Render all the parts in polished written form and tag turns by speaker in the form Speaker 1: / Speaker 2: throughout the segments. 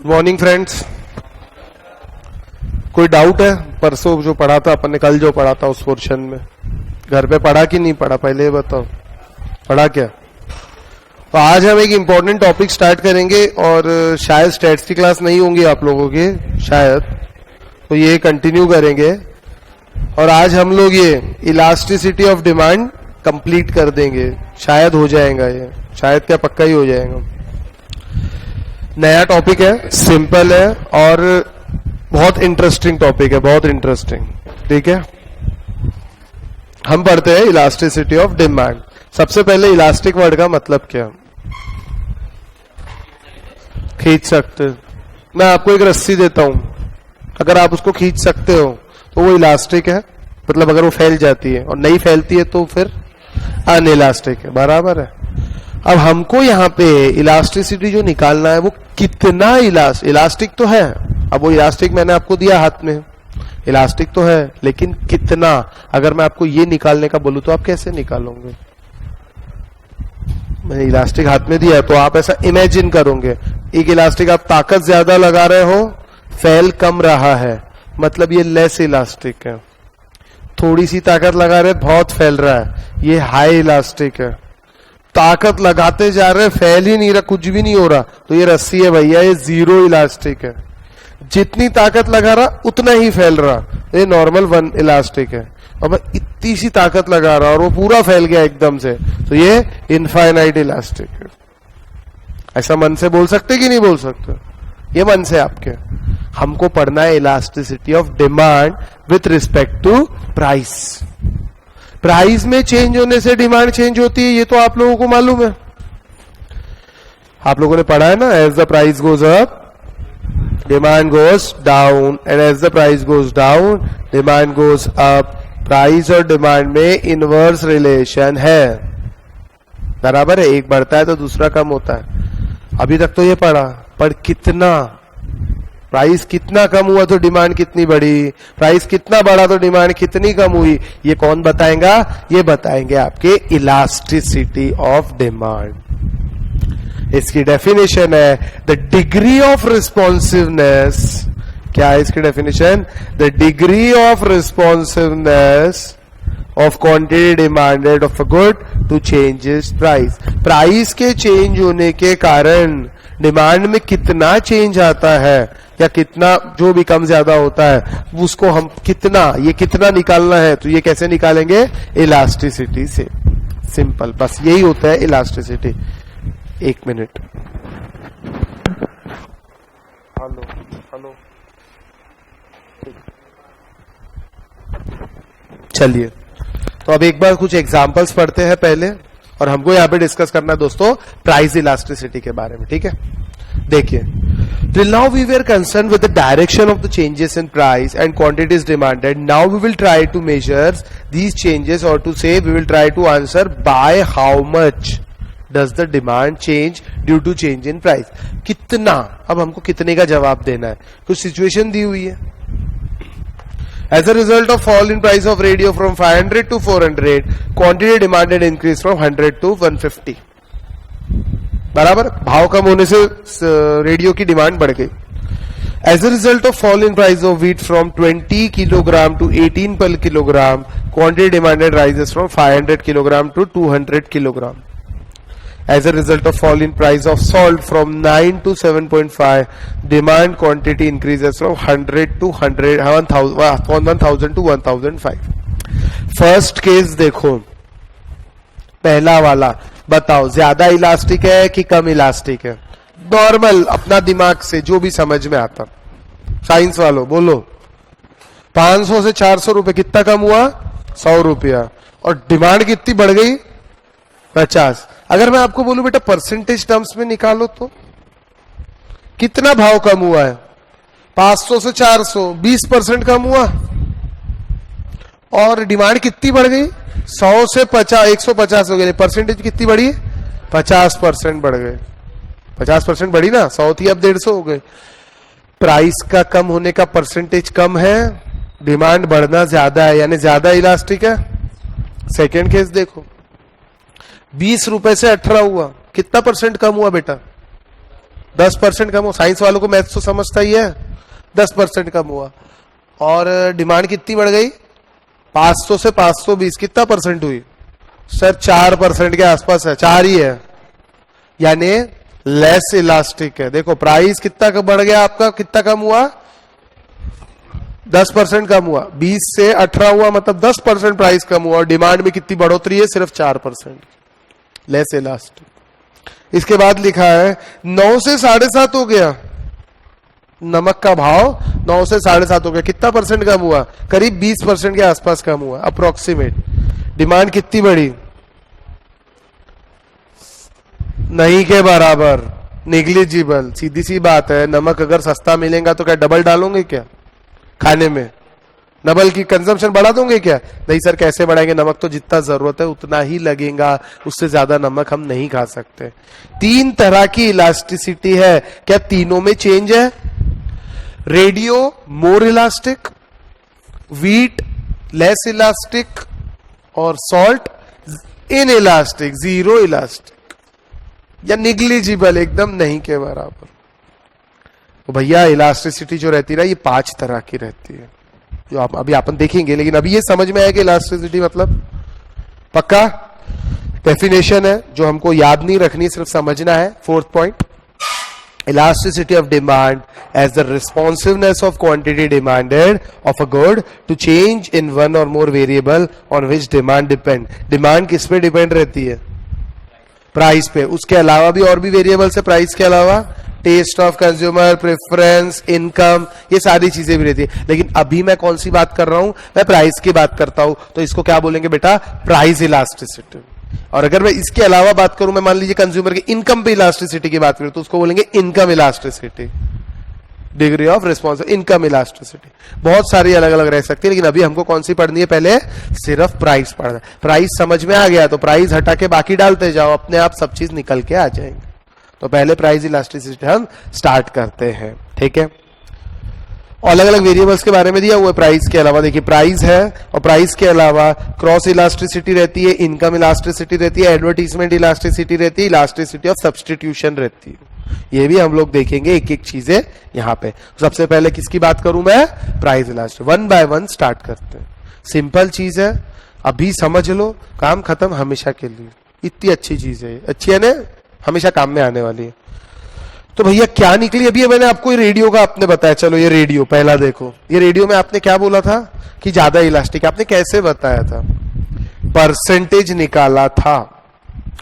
Speaker 1: Morning friends, कोई doubt है? परसों जो पढ़ा था अपन ने, कल जो पढ़ा था उस पोर्शन में घर पे पढ़ा कि नहीं पढ़ा? पहले ये बताओ, पढ़ा क्या? तो आज हम एक इम्पोर्टेंट टॉपिक स्टार्ट करेंगे और शायद स्टैट्स की क्लास नहीं होंगी आप लोगों के, शायद, तो ये कंटिन्यू करेंगे। और आज हम लोग ये इलास्टिसिटी ऑफ डिमांड कंप्लीट कर देंगे, शायद हो जाएगा ये, शायद क्या पक्का ही हो जाएगा। नया टॉपिक है, सिंपल है और बहुत इंटरेस्टिंग टॉपिक है, बहुत इंटरेस्टिंग। ठीक है, हम पढ़ते हैं इलास्टिसिटी ऑफ डिमांड। सबसे पहले इलास्टिक वर्ड का मतलब क्या? खींच सकते। मैं आपको एक रस्सी देता हूं, अगर आप उसको खींच सकते हो तो वो इलास्टिक है, मतलब अगर वो फैल जाती है, और नहीं फैलती है तो फिर अनइलास्टिक है। बराबर है। अब हमको यहाँ पे इलास्टिसिटी जो निकालना है वो कितना इलास्टिक तो है। अब वो इलास्टिक मैंने आपको दिया हाथ में, इलास्टिक तो है, लेकिन कितना? अगर मैं आपको ये निकालने का बोलूं तो आप कैसे निकालोगे? मैंने इलास्टिक हाथ में दिया तो आप ऐसा इमेजिन करोगे, एक इलास्टिक आप ताकत ज्यादा लगा रहे हो, फैल कम रहा है, मतलब ये लेस इलास्टिक है। थोड़ी सी ताकत लगा रहे, बहुत फैल रहा है, ये हाई इलास्टिक है। ताकत लगाते जा रहे, फैल ही नहीं रहा, कुछ भी नहीं हो रहा, तो ये रस्सी है भैया, ये जीरो इलास्टिक है। जितनी ताकत लगा रहा उतना ही फैल रहा, ये नॉर्मल वन इलास्टिक है। अब मैं इतनी सी ताकत लगा रहा और वो पूरा फैल गया एकदम से, तो ये इनफाइनाइट इलास्टिक है। ऐसा मन से बोल सकते कि नहीं बोल सकते? ये मन से आपके। हमको पढ़ना है elasticity of demand with respect to price. Price में चेंज होने से डिमांड चेंज होती है, ये तो आप लोगों को मालूम है, आप लोगों ने पढ़ा है ना। As the price goes up demand goes down, and as the price goes down demand goes up. Price और डिमांड में इनवर्स रिलेशन है, बराबर है। एक बढ़ता है तो दूसरा कम होता है। अभी तक तो ये पढ़ा, पर कितना? प्राइस कितना कम हुआ तो डिमांड कितनी बढ़ी, प्राइस कितना बढ़ा तो डिमांड कितनी कम हुई, ये कौन बताएगा? ये बताएंगे आपके इलास्टिसिटी ऑफ डिमांड। इसकी डेफिनेशन है द डिग्री ऑफ रिस्पॉन्सिवनेस। क्या है इसकी definition? The degree of responsiveness of quantity demanded of a good to changes price. Price के चेंज होने के कारण डिमांड में कितना चेंज आता है, या कितना जो भी कम ज्यादा होता है, उसको हम कितना, ये कितना निकालना है, तो ये कैसे निकालेंगे? इलास्टिसिटी से। सिंपल, बस यही होता है इलास्टिसिटी। एक मिनट, हेलो हेलो, चलिए तो अब एक बार कुछ एग्जांपल्स पढ़ते हैं पहले, और हमको यहाँ पे डिस्कस करना है दोस्तों प्राइस इलास्टिसिटी के बारे में। ठीक है, देखिए, till now we were concerned with the direction of the changes in price and quantities demanded. Now we will try to measure these changes, or to say we will try to answer by how much does the demand change due to change in price. कितना? अब हमको कितने का जवाब देना है। कुछ situation दी हुई है। As a result of fall in price of radio from 500 to 400, quantity demanded increase from 100 to 150. बराबर, भाव कम होने से रेडियो की डिमांड बढ़ गई। As a result of fall in price of wheat from 20 kilogram to 18 per kilogram, quantity demanded rises from 500 kilogram to 200 kilogram. As a result of fall in price of salt from 9 to 7.5, demand quantity increases from 100 to 1000 to 1005. First case देखो, पहला वाला, बताओ ज्यादा elastic है कि कम elastic है? Normal अपना दिमाग से जो भी समझ में आता, साइंस वालों बोलो। 500 से 400 रुपए कितना कम हुआ? 100 रुपया। और डिमांड कितनी बढ़ गई? 50। अगर मैं आपको बोलूं बेटा परसेंटेज टर्म्स में निकालो तो कितना भाव कम हुआ है? 500 से 400, 20% कम हुआ। और डिमांड कितनी बढ़ गई? 100 से 50, 150 हो गए। परसेंटेज कितनी बढ़ी? 50% बढ़ गए। 50% बढ़ी ना, 100 थी अब 150 हो गए। प्राइस का कम होने का परसेंटेज कम है, डिमांड बढ़ना ज्यादा है, यानी ज्यादा इलास्टिक है। सेकेंड केस देखो, 20 रुपए से 18 हुआ, कितना परसेंट कम हुआ बेटा? 10% कम हुआ। साइंस वालों को मैथ्स तो समझता ही है। 10% कम हुआ और डिमांड कितनी बढ़ गई? 500 से 520, कितना परसेंट हुई सर? 4% के आसपास है, 4 ही है, यानी लेस इलास्टिक है। देखो प्राइस कितना बढ़ गया आपका, कितना कम हुआ? 10% कम हुआ। 20 से 18 हुआ, मतलब 10% प्राइस कम हुआ और डिमांड में कितनी बढ़ोतरी है? सिर्फ 4%, लेस इलास्टिक। इसके बाद लिखा है 9 से 7.5 हो गया, नमक का भाव 9 से 7.5 हो गया, कितना परसेंट कम हुआ? करीब 20% के आसपास कम हुआ, अप्रोक्सीमेट। डिमांड कितनी बढ़ी? नहीं के बराबर, नेग्लिजिबल। सीधी सी बात है, नमक अगर सस्ता मिलेगा तो क्या डबल डालोगे क्या खाने में? डबल की कंजम्पशन बढ़ा दोगे क्या? नहीं सर, कैसे बढ़ाएंगे? नमक तो जितना जरूरत है उतना ही लगेगा, उससे ज्यादा नमक हम नहीं खा सकते। 3 तरह की इलास्टिसिटी है, क्या तीनों में चेंज है? Radio more elastic, wheat less elastic और salt in elastic, zero elastic या निग्लिजिबल, एकदम नहीं के बराबर। तो भैया इलास्टिसिटी जो रहती है ना, ये 5 तरह की रहती है, जो आप अभी अपन देखेंगे। लेकिन अभी ये समझ में आया कि इलास्टिसिटी मतलब पक्का डेफिनेशन है जो हमको याद नहीं रखनी, सिर्फ समझना है। 4th point, elasticity of demand as the responsiveness of quantity demanded of a good to change in one or more variable on which demand depend। demand किस पे डिपेंड रहती है? प्राइस पे। उसके अलावा भी और भी वेरिएबल है प्राइस के अलावा, taste of consumer, preference, income, ये सारी चीजें भी रहती है। लेकिन अभी मैं कौन सी बात कर रहा हूं? मैं प्राइस की बात करता हूं, तो इसको क्या बोलेंगे बेटा? Price elasticity. और अगर मैं इसके अलावा बात करूं, मैं मान लीजिए कंज्यूमर की इनकम पे इलास्टिसिटी की बात करूं, तो उसको बोलेंगे income elasticity, degree of response, income elasticity. बहुत सारी अलग अलग रह सकती है, लेकिन अभी हमको कौन सी पढ़नी है? पहले सिर्फ प्राइस पढ़ना है। प्राइस समझ में आ गया तो प्राइस हटा के बाकी डालते जाओ, अपने आप सब चीज निकल के आ जाएंगे। तो पहले प्राइस इलास्टिसिटी हम स्टार्ट करते हैं, ठीक है। अलग अलग वेरिएबल्स के बारे में दिया हुआ है प्राइस के अलावा। देखिए प्राइस है और प्राइस के अलावा क्रॉस इलास्टिसिटी रहती है, इनकम इलास्टिसिटी रहती है, एडवर्टीजमेंट इलास्टिसिटी रहती है, इलास्टिसिटी ऑफ सब्सटीट्यूशन रहती है। ये भी हम लोग देखेंगे एक एक चीजें यहाँ पे। सबसे पहले किसकी बात करूं मैं? Price elasticity. 1 बाय 1 स्टार्ट करते हैं। सिंपल चीज है, अभी समझ लो, काम खत्म हमेशा के लिए। इतनी अच्छी चीज है, अच्छी है ना, हमेशा काम में आने वाली है। तो भैया क्या निकली? अभी मैंने आपको ये रेडियो का आपने बताया, चलो ये रेडियो पहला देखो। ये रेडियो में आपने क्या बोला था कि ज्यादा इलास्टिक, आपने कैसे बताया था? परसेंटेज निकाला था,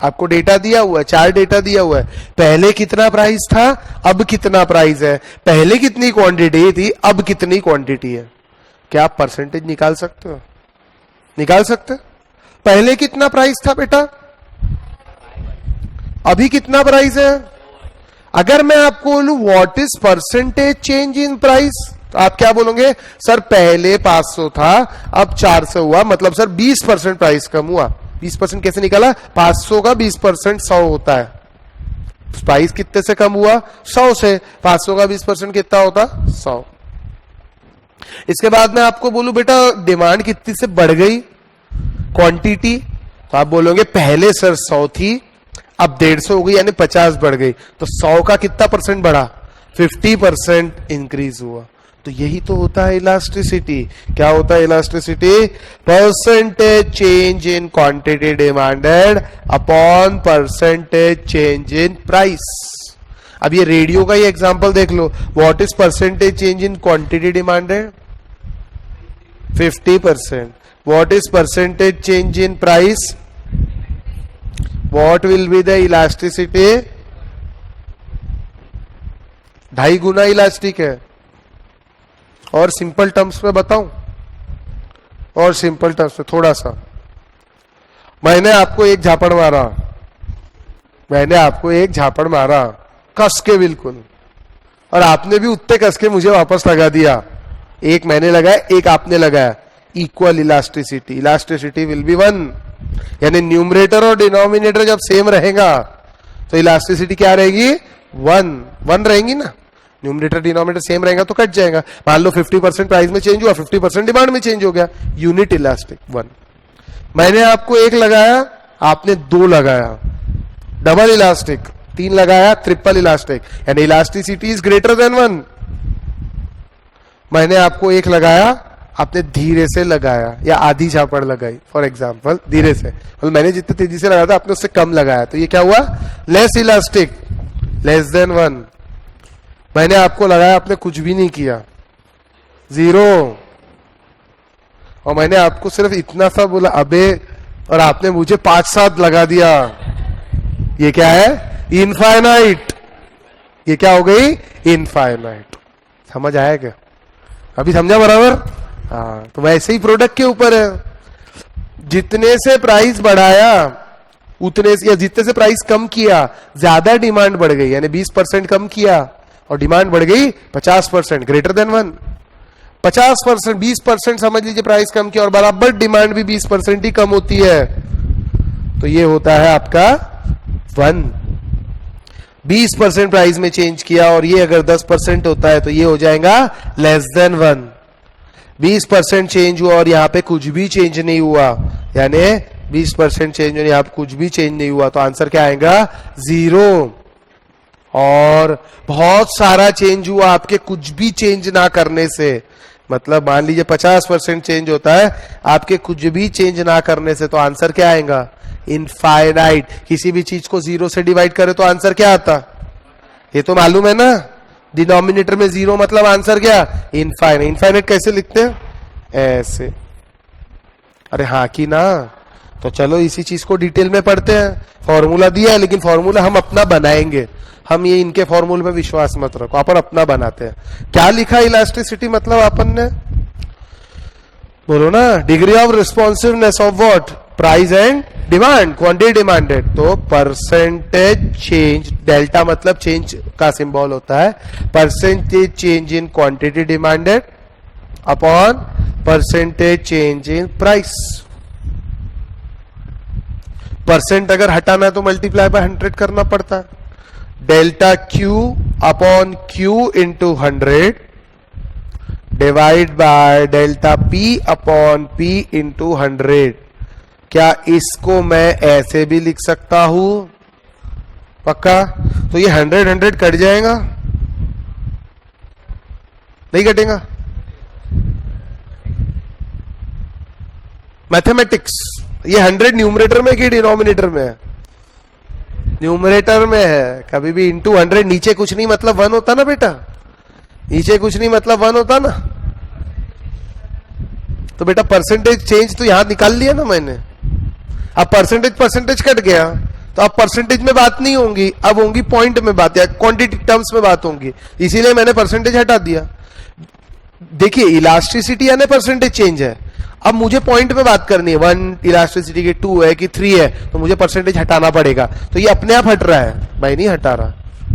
Speaker 1: आपको डेटा दिया हुआ है, 4 डेटा दिया हुआ है। पहले कितना प्राइस था, अब कितना प्राइस है, पहले कितनी क्वांटिटी थी, अब कितनी क्वांटिटी है। क्या आप परसेंटेज निकाल सकते हो? निकाल सकते? पहले कितना प्राइस था बेटा, अभी कितना प्राइस है? अगर मैं आपको बोलूं what is percentage change in price, तो आप क्या बोलोगे? सर पहले 500 था, अब 400 हुआ, मतलब सर 20% प्राइस कम हुआ। 20% कैसे निकाला? 500 का 20% 100 होता है। प्राइस कितने से कम हुआ? 100 से। 500 का 20% कितना होता? 100। इसके बाद मैं आपको बोलूं बेटा डिमांड कितनी से बढ़ गई, क्वांटिटी, तो आप बोलोगे पहले सर 100 थी, अब 150 हो गई, यानी 50 बढ़ गई। तो 100 का कितना परसेंट बढ़ा? 50% इंक्रीज हुआ। तो यही तो होता है इलास्टिसिटी। क्या होता है elasticity? Percentage change in quantity demanded upon percentage change in price. अब ये रेडियो का ही एग्जांपल देख लो। What is percentage change in quantity demanded? 50%। What is percentage change in price? What will be the elasticity? 2.5 गुना elastic है। और simple terms में बताऊं, और सिंपल टर्म्स में थोड़ा सा, मैंने आपको एक झापड़ मारा, कस के बिल्कुल, और आपने भी उतने कस के मुझे वापस लगा दिया। एक मैंने लगाया, एक आपने लगाया, equal elasticity. Elasticity will be 1, यानी न्यूमरेटर और डिनोमिनेटर जब सेम रहेगा तो इलास्टिसिटी क्या रहेगी? 1 रहेंगी ना। न्यूमरेटर डिनोमिनेटर सेम रहेगा तो कट जाएगा। मान लो 50% प्राइस में चेंज हुआ, 50% डिमांड में चेंज हो गया, यूनिट इलास्टिक 1। मैंने आपको 1 लगाया, आपने 2 लगाया, डबल इलास्टिक, 3 लगाया, ट्रिपल इलास्टिक, यानी इलास्टिसिटी इज ग्रेटर देन 1। मैंने आपको 1 लगाया, आपने धीरे से लगाया या आधी झापड़ लगाई फॉर एग्जाम्पल, धीरे से, मतलब मैंने जितनी तेजी से लगाया था आपने उससे कम लगाया, तो ये क्या हुआ? Less elastic, less than 1। मैंने आपको लगाया, आपने कुछ भी नहीं किया, 0, और मैंने आपको सिर्फ इतना सा बोला अबे, और आपने मुझे 5-7 लगा दिया, ये क्या है? इनफाइनाइट। ये क्या हो गई? इनफाइनाइट। समझ आया क्या? अभी समझा बराबर? हाँ, तो वैसे ही प्रोडक्ट के ऊपर है, जितने से प्राइस बढ़ाया उतने से, या जितने से प्राइस कम किया ज्यादा डिमांड बढ़ गई, यानी 20% कम किया और डिमांड बढ़ गई 50%, ग्रेटर देन 1। 50%, 20% समझ लीजिए प्राइस कम किया और बराबर डिमांड भी 20% ही कम होती है, तो ये होता है आपका 1। 20% प्राइस में चेंज किया और ये अगर 10% होता है तो ये हो जाएगा लेस देन 1। 20% चेंज हुआ और यहाँ पे कुछ भी चेंज नहीं हुआ, यानी 20% चेंज और यहाँ पे कुछ भी चेंज नहीं हुआ, तो आंसर क्या आएगा? 0। और बहुत सारा चेंज हुआ आपके कुछ भी चेंज ना करने से, मतलब मान लीजिए 50% चेंज होता है आपके कुछ भी चेंज ना करने से, तो आंसर क्या आएगा? इनफाइनाइट। किसी भी चीज को 0 से डिवाइड करे तो आंसर क्या आता? ये तो मालूम है ना, डिनोमिनेटर में 0 मतलब आंसर क्या? इनफाइनाइट। इनफाइनाइट कैसे लिखते हैं? ऐसे। अरे हाँ कि ना, तो चलो इसी चीज को डिटेल में पढ़ते हैं। फॉर्मूला दिया है लेकिन फॉर्मूला हम अपना बनाएंगे, हम ये इनके फॉर्मूले पे विश्वास मत रखो, अपन अपना बनाते हैं। क्या लिखा इलास्टिसिटी मतलब अपन ने? बोलो ना, degree of responsiveness of what? Price and demand, quantity demanded. तो परसेंटेज चेंज, डेल्टा मतलब चेंज का सिंबल होता है, percentage change in quantity demanded upon percentage change in price. Percent अगर हटाना है तो मल्टीप्लाई बाय 100 करना पड़ता है। Delta Q upon Q into 100 divide by delta P upon P into 100। क्या इसको मैं ऐसे भी लिख सकता हूं? पक्का? तो ये 100 कट जाएगा, नहीं कटेगा? मैथमेटिक्स। ये 100 न्यूमरेटर में कि डिनोमिनेटर में है? न्यूमरेटर में है। कभी भी इंटू 100, नीचे कुछ नहीं मतलब 1 होता ना बेटा, नीचे कुछ नहीं मतलब 1 होता ना। तो बेटा परसेंटेज चेंज तो यहां निकाल लिया ना मैंने। अब परसेंटेज कट गया, तो अब परसेंटेज में बात नहीं होंगी, अब होंगी पॉइंट में बात या क्वांटिटी टर्म्स में बात होंगी, इसीलिए मैंने परसेंटेज हटा दिया। देखिए इलास्टिसिटी यानी परसेंटेज चेंज है, अब मुझे पॉइंट में बात करनी है, 1 इलास्टिसिटी की 2 है कि 3 है, तो मुझे परसेंटेज हटाना पड़ेगा। तो ये अपने आप हट रहा है, मैं नहीं हटा रहा,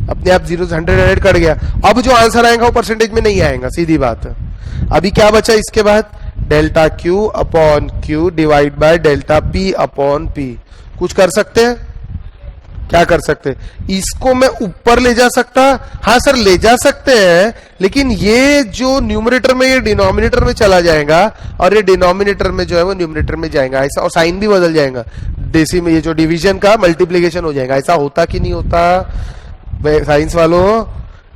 Speaker 1: अपने आप 0 से 100 कट गया। अब जो आंसर आएगा वो परसेंटेज में नहीं आएगा, सीधी बात है। अभी क्या बचा इसके बाद? Delta Q upon Q divide by delta P upon P. कुछ कर सकते हैं? क्या कर सकते हैं? इसको मैं ऊपर ले जा सकता? हाँ सर ले जा सकते हैं, लेकिन ये जो न्यूमरेटर में ये डिनोमिनेटर में चला जाएगा और ये डिनोमिनेटर में जो है वो न्यूमरेटर में जाएगा, ऐसा, और साइन भी बदल जाएगा, डेसी में ये जो डिवीजन का मल्टीप्लीकेशन हो जाएगा। ऐसा होता कि नहीं होता साइंस वालों?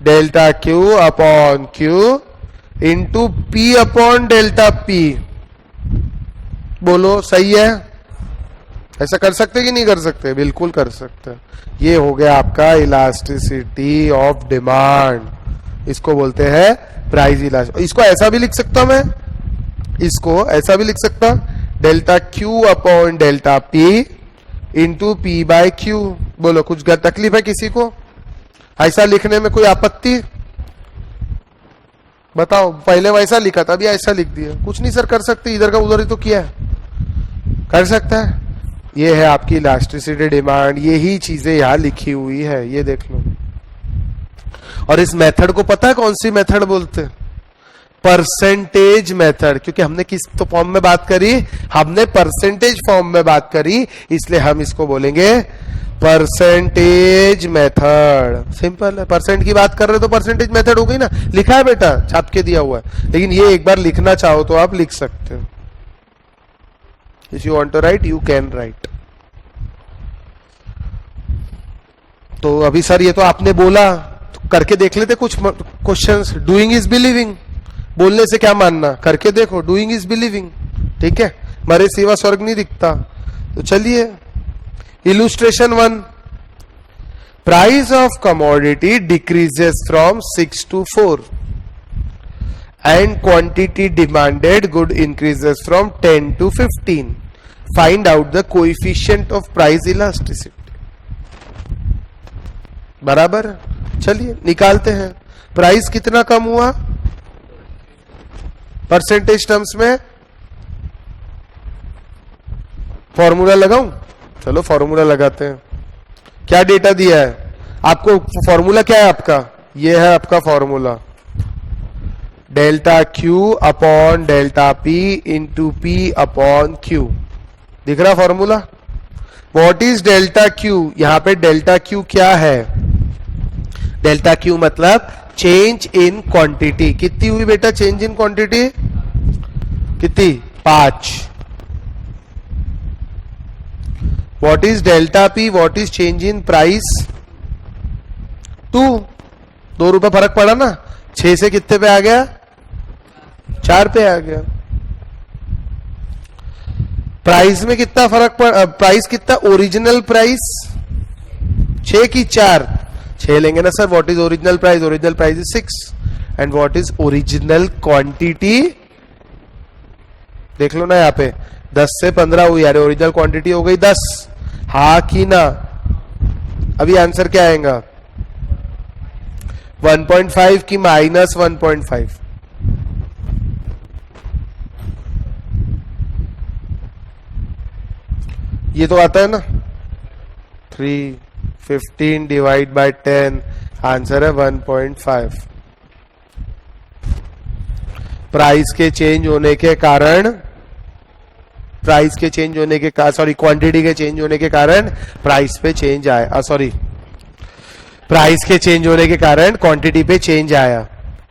Speaker 1: Delta Q upon Q into P upon delta P. बोलो सही है? ऐसा कर सकते कि नहीं कर सकते? बिल्कुल कर सकते। ये हो गया आपका इलास्टिसिटी ऑफ डिमांड, इसको बोलते हैं प्राइस इलास्टिसिटी। इसको ऐसा भी लिख सकता मैं, इसको ऐसा भी लिख सकता, delta Q upon delta P into P by Q. बोलो कुछ तकलीफ है किसी को ऐसा लिखने में? कोई आपत्ति बताओ। पहले वैसा लिखा था, अभी ऐसा लिख दिया। कुछ नहीं सर कर सकते, इधर का उधर ही तो किया है, कर सकता है। ये है आपकी इलास्टिसिटी डिमांड, यही चीजें यहां लिखी हुई है, ये देख लो। और इस मेथड को पता है कौन सी मेथड बोलते हैं? Percentage method. क्योंकि हमने किस तो फॉर्म में बात करी? हमने परसेंटेज फॉर्म में बात करी, इसलिए हम इसको बोलेंगे परसेंटेज मेथड। सिंपल है, परसेंट की बात कर रहे तो परसेंटेज मेथड हो गई ना। लिखा है बेटा, छाप के दिया हुआ है, लेकिन ये एक बार लिखना चाहो तो आप लिख सकते हो। If you want to write, you can write. तो अभी सर ये तो आपने बोला, तो करके देख लेते कुछ क्वेश्चंस। डूइंग इज बिलीविंग, बोलने से क्या मानना, करके देखो। डूइंग इज बिलीविंग, ठीक है, मरे सिवा स्वर्ग नहीं दिखता। तो चलिए illustration 1, price of commodity decreases from 6 to 4 and quantity demanded good increases from 10 to 15. Find out the coefficient of price elasticity. बराबर, चलिए निकालते हैं। प्राइस कितना कम हुआ परसेंटेज टर्म्स में? फॉर्मूला लगाऊं? चलो फॉर्मूला लगाते हैं। क्या डेटा दिया है आपको? फॉर्मूला क्या है आपका? ये है आपका formula, delta Q upon delta P into P upon Q. दिख रहा formula? What is delta Q? यहां पे डेल्टा क्यू क्या है? डेल्टा क्यू मतलब चेंज इन क्वांटिटी। कितनी हुई बेटा चेंज इन क्वांटिटी? कितनी? 5। What is delta P? What is change in price? 2 रुपए फर्क पड़ा ना, 6 से कितने पे आ गया? 4 पे आ गया। प्राइस में कितना फर्क पड़ा? प्राइस कितना? ओरिजिनल प्राइस 6 की 4, 6 लेंगे ना sir. What is original price? Original price is 6 and what is original quantity? देख लो ना यहाँ पे 10 से 15 हुई, यार ओरिजिनल क्वांटिटी हो गई 10। हा कि ना? अभी आंसर क्या आएगा? 1.5 की माइनस 1.5? ये तो आता है ना 3, 15 डिवाइड बाय 10, आंसर है 1.5। प्राइस के चेंज होने के कारण, प्राइस के चेंज होने के कारण, सॉरी क्वांटिटी के चेंज होने के कारण प्राइस पे चेंज आया। सॉरी, प्राइस के चेंज होने के कारण क्वांटिटी पे चेंज आया।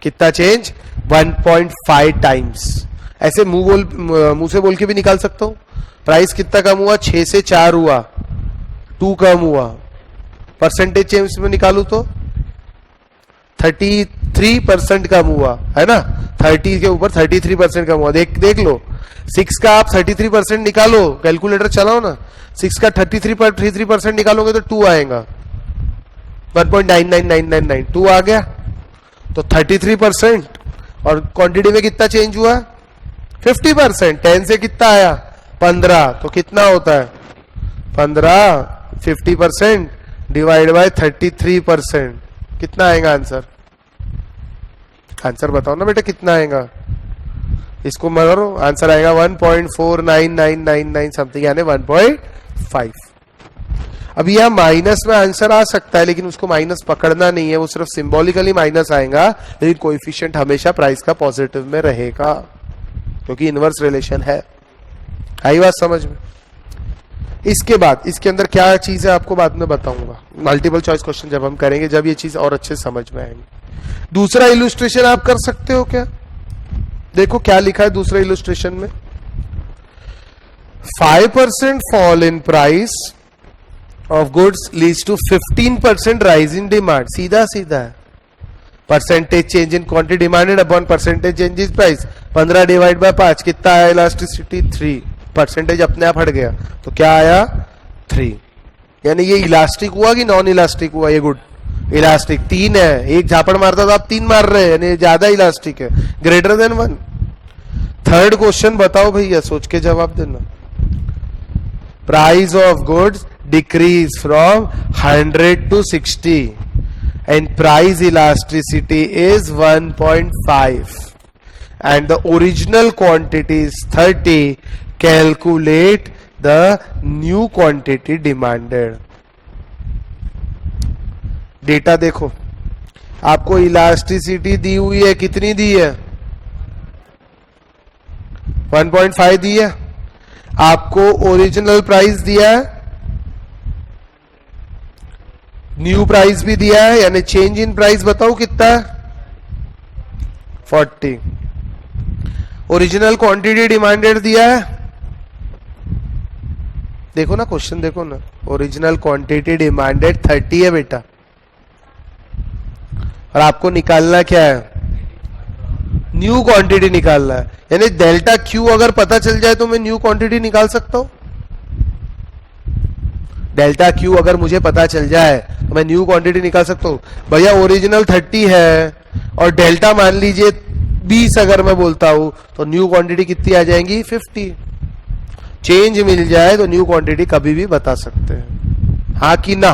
Speaker 1: कितना चेंज? 1.5 टाइम्स। ऐसे मुंह से बोल के भी निकाल सकता हूं। प्राइस कितना कम हुआ? 6 से 4 हुआ, 2 कम हुआ। परसेंटेज चेंज में निकालू तो 33% कम हुआ, है ना? 30 के ऊपर 33% कम हुआ। देख लो 6 का आप 33% निकालो, कैलकुलेटर चलाओ ना। 6 का 33% निकालोगे तो 2 आएगा, 1.99999, 2 आ गया। तो 33% और क्वांटिटी में कितना चेंज हुआ? 50%। 10 से कितना आया? 15। तो कितना होता है? 15 50% डिवाइड बाय 33%, कितना आएगा आंसर? आंसर बताओ ना बेटा कितना आएगा? इसको मारो, आंसर आएगा 1.49999 समथिंग, यानी 1.5। अब यह माइनस में आंसर आ सकता है, लेकिन उसको माइनस पकड़ना नहीं है, वो सिर्फ सिंबॉलिकली माइनस आएगा, लेकिन कोएफिशिएंट हमेशा प्राइस का पॉजिटिव में रहेगा, क्योंकि इनवर्स रिलेशन है। आई बात समझ में? इसके बाद इसके अंदर क्या चीज है आपको बाद में बताऊंगा, मल्टीपल चॉइस क्वेश्चन जब हम करेंगे, जब ये चीज और अच्छे समझ में आएंगी। दूसरा इलुस्ट्रेशन आप कर सकते हो क्या? देखो क्या लिखा है दूसरे इलुस्ट्रेशन में। 5% fall in price of goods leads to 15% rise in demand. सीधा सीधा है, percentage change in quantity demanded upon percentage change in price. 15 divide by 5 कितना आया? इलास्टिसिटी 3। परसेंटेज अपने आप हट गया, तो क्या आया? 3। यानी ये इलास्टिक हुआ कि नॉन इलास्टिक हुआ? ये गुड इलास्टिक। 3 है, एक झापड़ मारता तो आप 3 मार रहे हैं, यानी ज्यादा इलास्टिक है, ग्रेटर देन 1। थर्ड क्वेश्चन बताओ भैया, सोच के जवाब देना। Price of goods decrease from 100 to 60 and price elasticity is 1.5 and the original quantity is 30. Calculate the new quantity demanded. Data देखो, आपको इलास्टिसिटी दी हुई है, कितनी दी है? 1.5 दी है। आपको ओरिजिनल प्राइस दिया है, न्यू प्राइस भी दिया है, यानी चेंज इन प्राइस बताओ कितना है? 40। ओरिजिनल क्वांटिटी डिमांडेड दिया है, देखो ना क्वेश्चन देखो ना, ओरिजिनल क्वांटिटी डिमांडेड 30 है बेटा, और आपको निकालना क्या है, न्यू क्वांटिटी निकालना है। यानी डेल्टा क्यू अगर पता चल जाए तो मैं न्यू क्वांटिटी निकाल सकता हूं। डेल्टा क्यू अगर मुझे पता चल जाए तो मैं न्यू क्वांटिटी निकाल सकता हूं। भैया ओरिजिनल 30 है और डेल्टा मान लीजिए 20 अगर मैं बोलता हूं तो न्यू क्वांटिटी कितनी आ जाएंगी, 50। चेंज मिल जाए तो न्यू क्वांटिटी कभी भी बता सकते हैं, हाँ कि ना।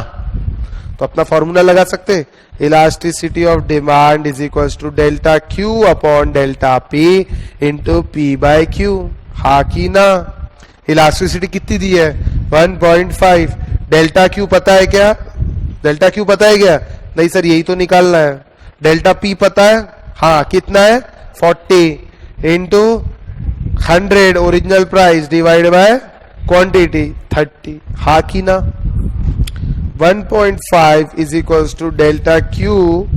Speaker 1: तो अपना फॉर्मूला लगा सकते हैं, elasticity of demand is equal to delta Q upon delta P into P by Q, हाँ कि ना। इलास्टिसिटी कितनी दी है, 1.5। डेल्टा क्यू पता है क्या, डेल्टा क्यू पता है क्या, नहीं सर यही तो निकालना है। डेल्टा पी पता है, हाँ कितना है, 40 into 100 original price divide by quantity 30, हाँ की ना। 1.5 is equals to delta Q,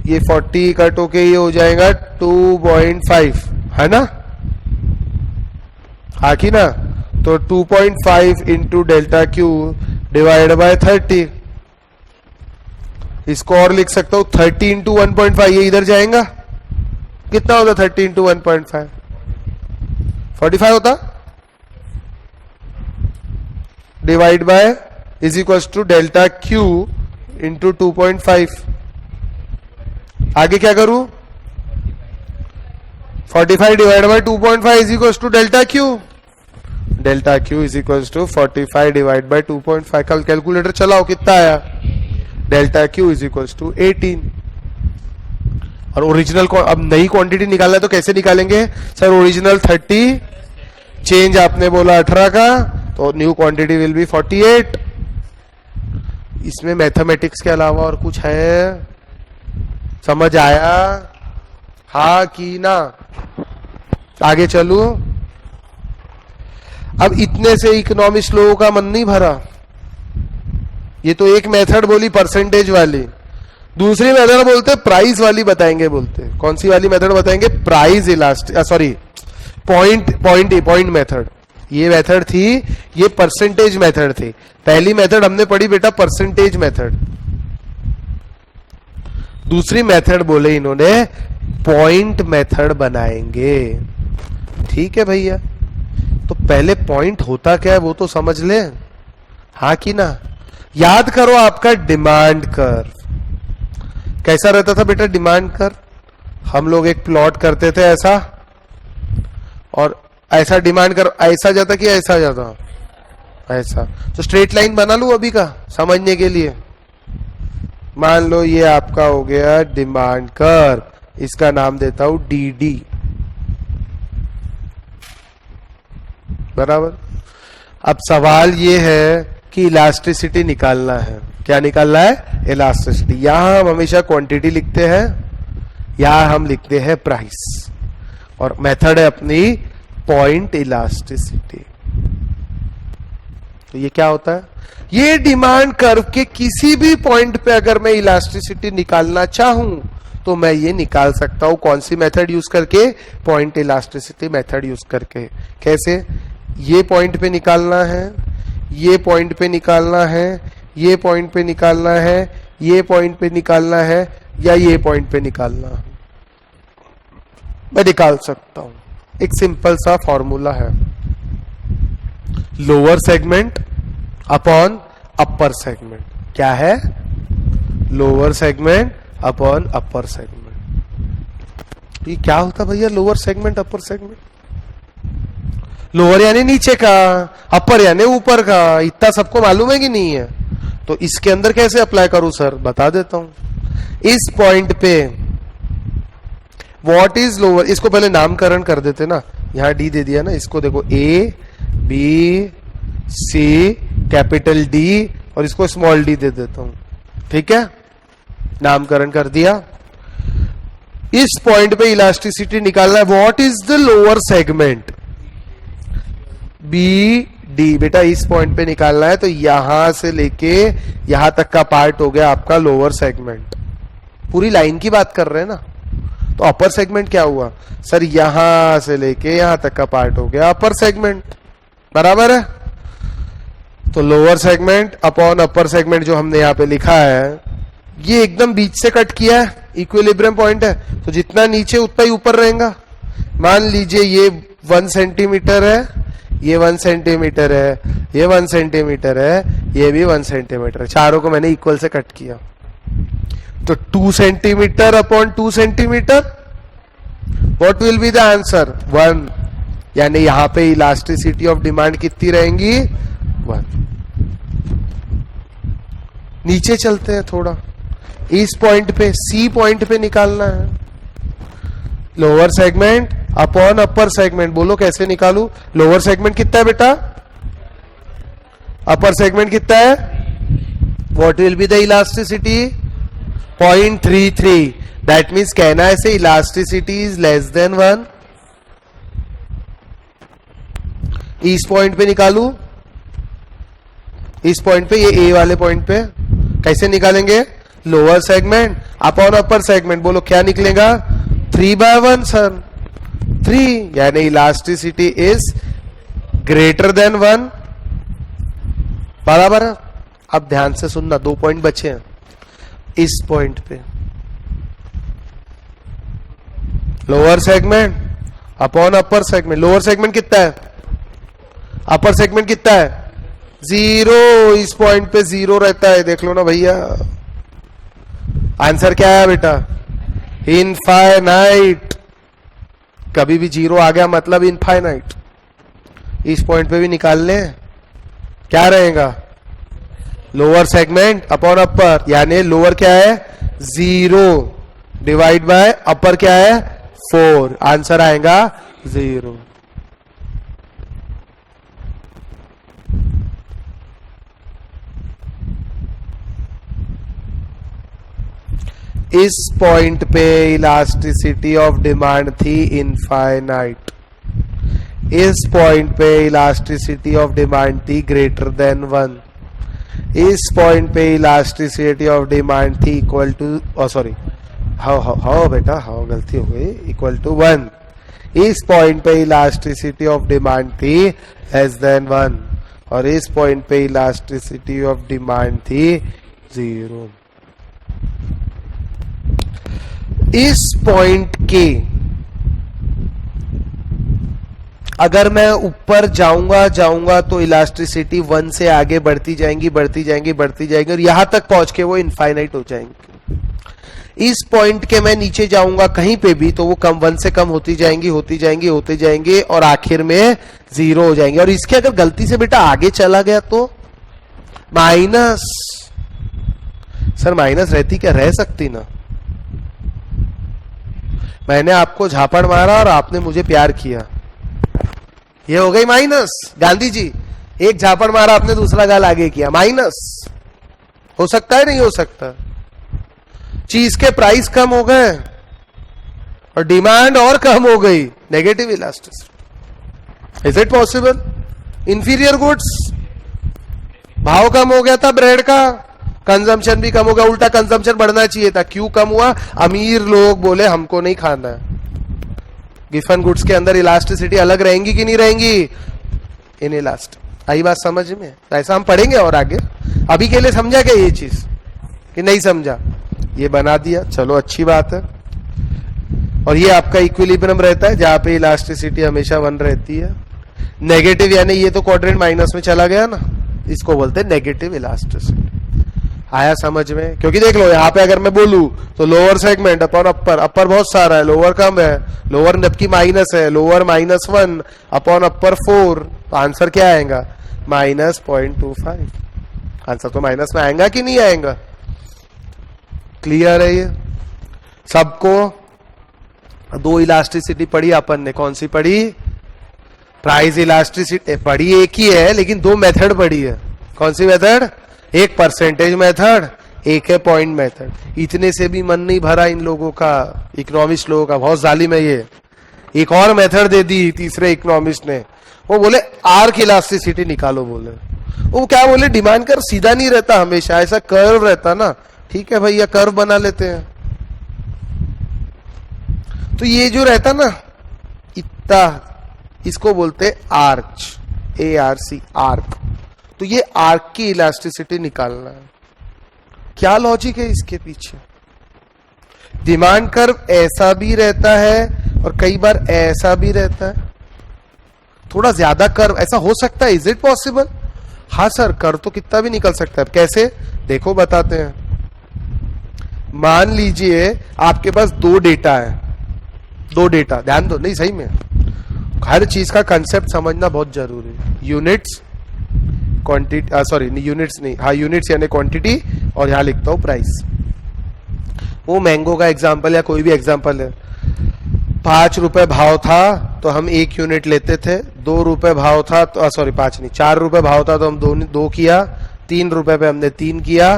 Speaker 1: ये 40 कट होके ये हो जाएगा 2.5, है ना, हाँ की ना। तो 2.5 into delta Q divide by 30, इसको और लिख सकता हूं 30 इंटू 1.5, ये इधर जाएगा, कितना होता 30 इंटू 1.5, 45 होता, divide by is equal to delta Q into 2.5। आगे क्या करूं, 45 divide by 2.5 is equal to delta Q, delta Q is equal to 45 divide by 2.5। कल कैलकुलेटर चलाओ कितना आया, delta Q is equal to 18। और ओरिजिनल को अब नई क्वांटिटी निकालना है तो कैसे निकालेंगे सर, ओरिजिनल 30, चेंज आपने बोला 18 का, तो न्यू क्वांटिटी विल बी 48। इसमें मैथमेटिक्स के अलावा और कुछ है, समझ आया, हाँ कि ना। आगे चलू। अब इतने से इकोनॉमिक्स लोगों का मन नहीं भरा, ये तो एक मेथड बोली परसेंटेज वाली, दूसरी मेथड बोलते प्राइस वाली बताएंगे, बोलते कौन सी वाली मेथड बताएंगे, price elastic, sorry point method. ये मेथड थी, ये परसेंटेज मेथड थी। पहली मेथड हमने पढ़ी बेटा परसेंटेज मेथड, दूसरी मेथड बोले इन्होंने पॉइंट मेथड बनाएंगे। ठीक है भैया, तो पहले पॉइंट होता क्या है वो तो समझ ले, हाँ कि ना। याद करो आपका डिमांड कर्व कैसा रहता था बेटा, डिमांड कर्व हम लोग एक प्लॉट करते थे ऐसा, और ऐसा डिमांड कर्व ऐसा जाता कि ऐसा जाता, ऐसा। तो स्ट्रेट लाइन बना लूं अभी का समझने के लिए। मान लो ये आपका हो गया डिमांड कर्व, इसका नाम देता हूं डी, बराबर। अब सवाल ये है कि इलास्टिसिटी निकालना है, क्या निकालना है, इलास्टिसिटी। यहां हम हमेशा क्वांटिटी लिखते हैं, यहां हम लिखते हैं प्राइस, और मेथड है अपनी पॉइंट इलास्टिसिटी। तो ये क्या होता है, ये डिमांड कर्व के किसी भी पॉइंट पे अगर मैं इलास्टिसिटी निकालना चाहूं तो मैं ये निकाल सकता हूं, कौन सी मेथड यूज करके, पॉइंट इलास्टिसिटी मेथड यूज करके। कैसे, ये पॉइंट पे निकालना है, ये पॉइंट पे निकालना है, ये पॉइंट पे निकालना है, ये पॉइंट पे निकालना है, या ये पॉइंट पे निकालना है, मैं निकाल सकता हूं। एक सिंपल सा फॉर्मूला है, lower segment upon upper segment. क्या है, lower segment upon upper segment. ये क्या होता भैया, lower segment upper segment, lower यानी नीचे का, अपर यानी ऊपर का, इतना सबको मालूम है कि नहीं है। तो इसके अंदर कैसे अप्लाई करूं सर, बता देता हूं। इस पॉइंट पे व्हाट इज लोअर, इसको पहले नामकरण कर देते ना, यहां डी दे दिया ना, इसको देखो A B C capital D, और इसको स्मॉल डी दे देता हूं, ठीक है, नामकरण कर दिया। इस पॉइंट पे इलास्टिसिटी निकालना है, what is the lower segment, B D, बेटा इस पॉइंट पे निकालना है, तो यहां से लेके यहां तक का पार्ट हो गया आपका लोअर सेगमेंट। पूरी लाइन की बात कर रहे हैं ना। तो अपर सेगमेंट क्या हुआ सर, यहां से लेके यहां तक का पार्ट हो गया अपर सेगमेंट, बराबर है। तो lower segment upon upper segment जो हमने यहां पे लिखा है, ये एकदम बीच से कट किया है, इक्विलिब्रियम पॉइंट है, तो जितना नीचे उतना ही ऊपर रहेगा। मान लीजिए ये 1 सेंटीमीटर है, ये 1 सेंटीमीटर है, ये 1 सेंटीमीटर है, ये भी 1 सेंटीमीटर है, चारों को मैंने इक्वल से कट किया। तो 2 centimetre upon 2 centimetre, what will be the answer? 1। यानी यहां पे इलास्टिसिटी ऑफ डिमांड कितनी रहेंगी? 1। नीचे चलते हैं थोड़ा, इस पॉइंट पे, सी पॉइंट पे निकालना है। Lower segment upon upper segment, बोलो कैसे निकालू? लोअर सेगमेंट कितना है बेटा? अपर सेगमेंट कितना है? What will be the elasticity? 0.33। That means कहना है से इलास्टिसिटी इज लेस देन 1। इस पॉइंट पे निकालू, इस पॉइंट पे, ये ए वाले पॉइंट पे कैसे निकालेंगे? Lower segment upon upper segment, बोलो क्या निकलेगा? 3/1 सर, 3। यानी इलास्टिसिटी इज ग्रेटर देन 1, बराबर है। अब ध्यान से सुनना, 2 पॉइंट बचे हैं। इस पॉइंट पे lower segment upon upper segment, lower segment कितना है? अपर सेगमेंट कितना है? 0। इस पॉइंट पे 0 रहता है, देख लो ना भैया। आंसर क्या है बेटा? इनफाइनाइट। कभी भी 0 आ गया मतलब इनफाइनाइट। इस पॉइंट पे भी निकाल ले, क्या रहेगा? लोअर सेगमेंट अपॉन अपर, यानी लोअर क्या है? 0 डिवाइड बाय अपर क्या है? 4। आंसर आएगा 0। इस पॉइंट पे इलास्टिसिटी ऑफ डिमांड थी इनफाइनाइट। इस पॉइंट पे इलास्टिसिटी ऑफ डिमांड थी ग्रेटर देन 1। इस पॉइंट पे इलास्टिसिटी ऑफ डिमांड थी इक्वल टू, सॉरी, हाउ बेटा, हाउ गलती हो गई, इक्वल टू 1। इस पॉइंट पे इलास्टिसिटी ऑफ डिमांड थी लेस देन 1 और इस पॉइंट पे इलास्टिसिटी ऑफ डिमांड थी 0। इस पॉइंट के अगर मैं ऊपर जाऊंगा तो इलास्टिसिटी 1 से आगे बढ़ती जाएंगी और यहां तक पहुंच के वो इनफाइनाइट हो जाएंगे। इस पॉइंट के मैं नीचे जाऊंगा कहीं पे भी तो वो 1 से कम होती जाएंगी और आखिर में 0 हो जाएंगे। और इसके अगर गलती से बेटा आगे चला गया तो माइनस, सर माइनस रहती क्या? रह सकती ना। मैंने आपको झापड़ मारा और आपने मुझे प्यार किया, ये हो गई माइनस। गांधी जी, एक झापड़ मारा आपने, दूसरा गाल आगे किया, माइनस। हो सकता है? नहीं हो सकता। चीज के प्राइस कम हो गए और डिमांड और कम हो गई, negative elasticity. Is it possible? Inferior goods, भाव कम हो गया था ब्रेड का, कंजम्पशन भी कम हो गया, उल्टा कंजम्पशन बढ़ना चाहिए था। क्यों कम हुआ? अमीर लोग बोले हमको नहीं खाना है। गिफन गुड्स के अंदर इलास्टिसिटी अलग रहेंगी कि नहीं रहेंगी? इन इलास्ट। आई बात समझ में? ऐसा हम पढ़ेंगे और आगे। अभी के लिए समझा क्या ये चीज कि नहीं समझा? ये बना दिया, चलो अच्छी बात है। और ये आपका इक्विलिब्रियम रहता है जहां पे इलास्टिसिटी हमेशा 1 रहती है। नेगेटिव यानी ये तो क्वाड्रेंट माइनस में चला गया ना, इसको बोलते हैं नेगेटिव इलास्टिसिटी। आया समझ में? क्योंकि देख लो यहाँ पे अगर मैं बोलूं तो लोअर सेगमेंट अपॉन अपर, अपर बहुत सारा है, लोअर कम है, लोअर जबकि माइनस है, लोअर -1 अपॉन अपर 4, तो आंसर क्या आएगा? -0.25। आंसर तो माइनस में आएगा कि नहीं आएगा? क्लियर है ये सबको? 2 इलास्टिसिटी पढ़ी अपन ने, कौन सी पढ़ी? प्राइस इलास्टिसिटी पढ़ी एक ही है लेकिन 2 मेथड पढ़ी है। कौन सी मेथड? एक परसेंटेज मेथड, एक है पॉइंट मेथड। इतने से भी मन नहीं भरा इन लोगों का, इकोनॉमिस्ट लोगों का, बहुत जालिम है ये। एक और मेथड दे दी तीसरे इकोनॉमिस्ट ने, वो बोले आर्क इलास्टिसिटी निकालो। बोले वो क्या बोले? डिमांड कर सीधा नहीं रहता, हमेशा ऐसा कर्व रहता ना। ठीक है भैया, कर्व बना लेते हैं। तो ये जो रहता ना इतना, इसको बोलते आर्च, ARC, आर्क। तो ये आर्क की इलास्टिसिटी निकालना है। क्या लॉजिक है इसके पीछे? डिमांड कर्व ऐसा भी रहता है और कई बार ऐसा भी रहता है, थोड़ा ज्यादा कर्व ऐसा हो सकता है। Is it possible? हाँ सर, कर्व तो कितना भी निकल सकता है। कैसे? देखो बताते हैं। मान लीजिए आपके पास दो डेटा है, दो डेटा, ध्यान दो, नहीं सही में हर चीज का कंसेप्ट समझना बहुत जरूरी है। यूनिट्स, क्वांटिटी, सॉरी यूनिट्स नहीं, हाँ यूनिट्स यानी क्वांटिटी, और यहां लिखता हूं प्राइस। वो मैंगो का एग्जाम्पल या कोई भी एग्जाम्पल है, 5 रुपए भाव था तो हम 1 यूनिट लेते थे, 2 रुपए भाव था तो सॉरी 5 नहीं, 4 रुपए भाव था तो हम दो किया, 3 रुपए पे हमने 3 किया,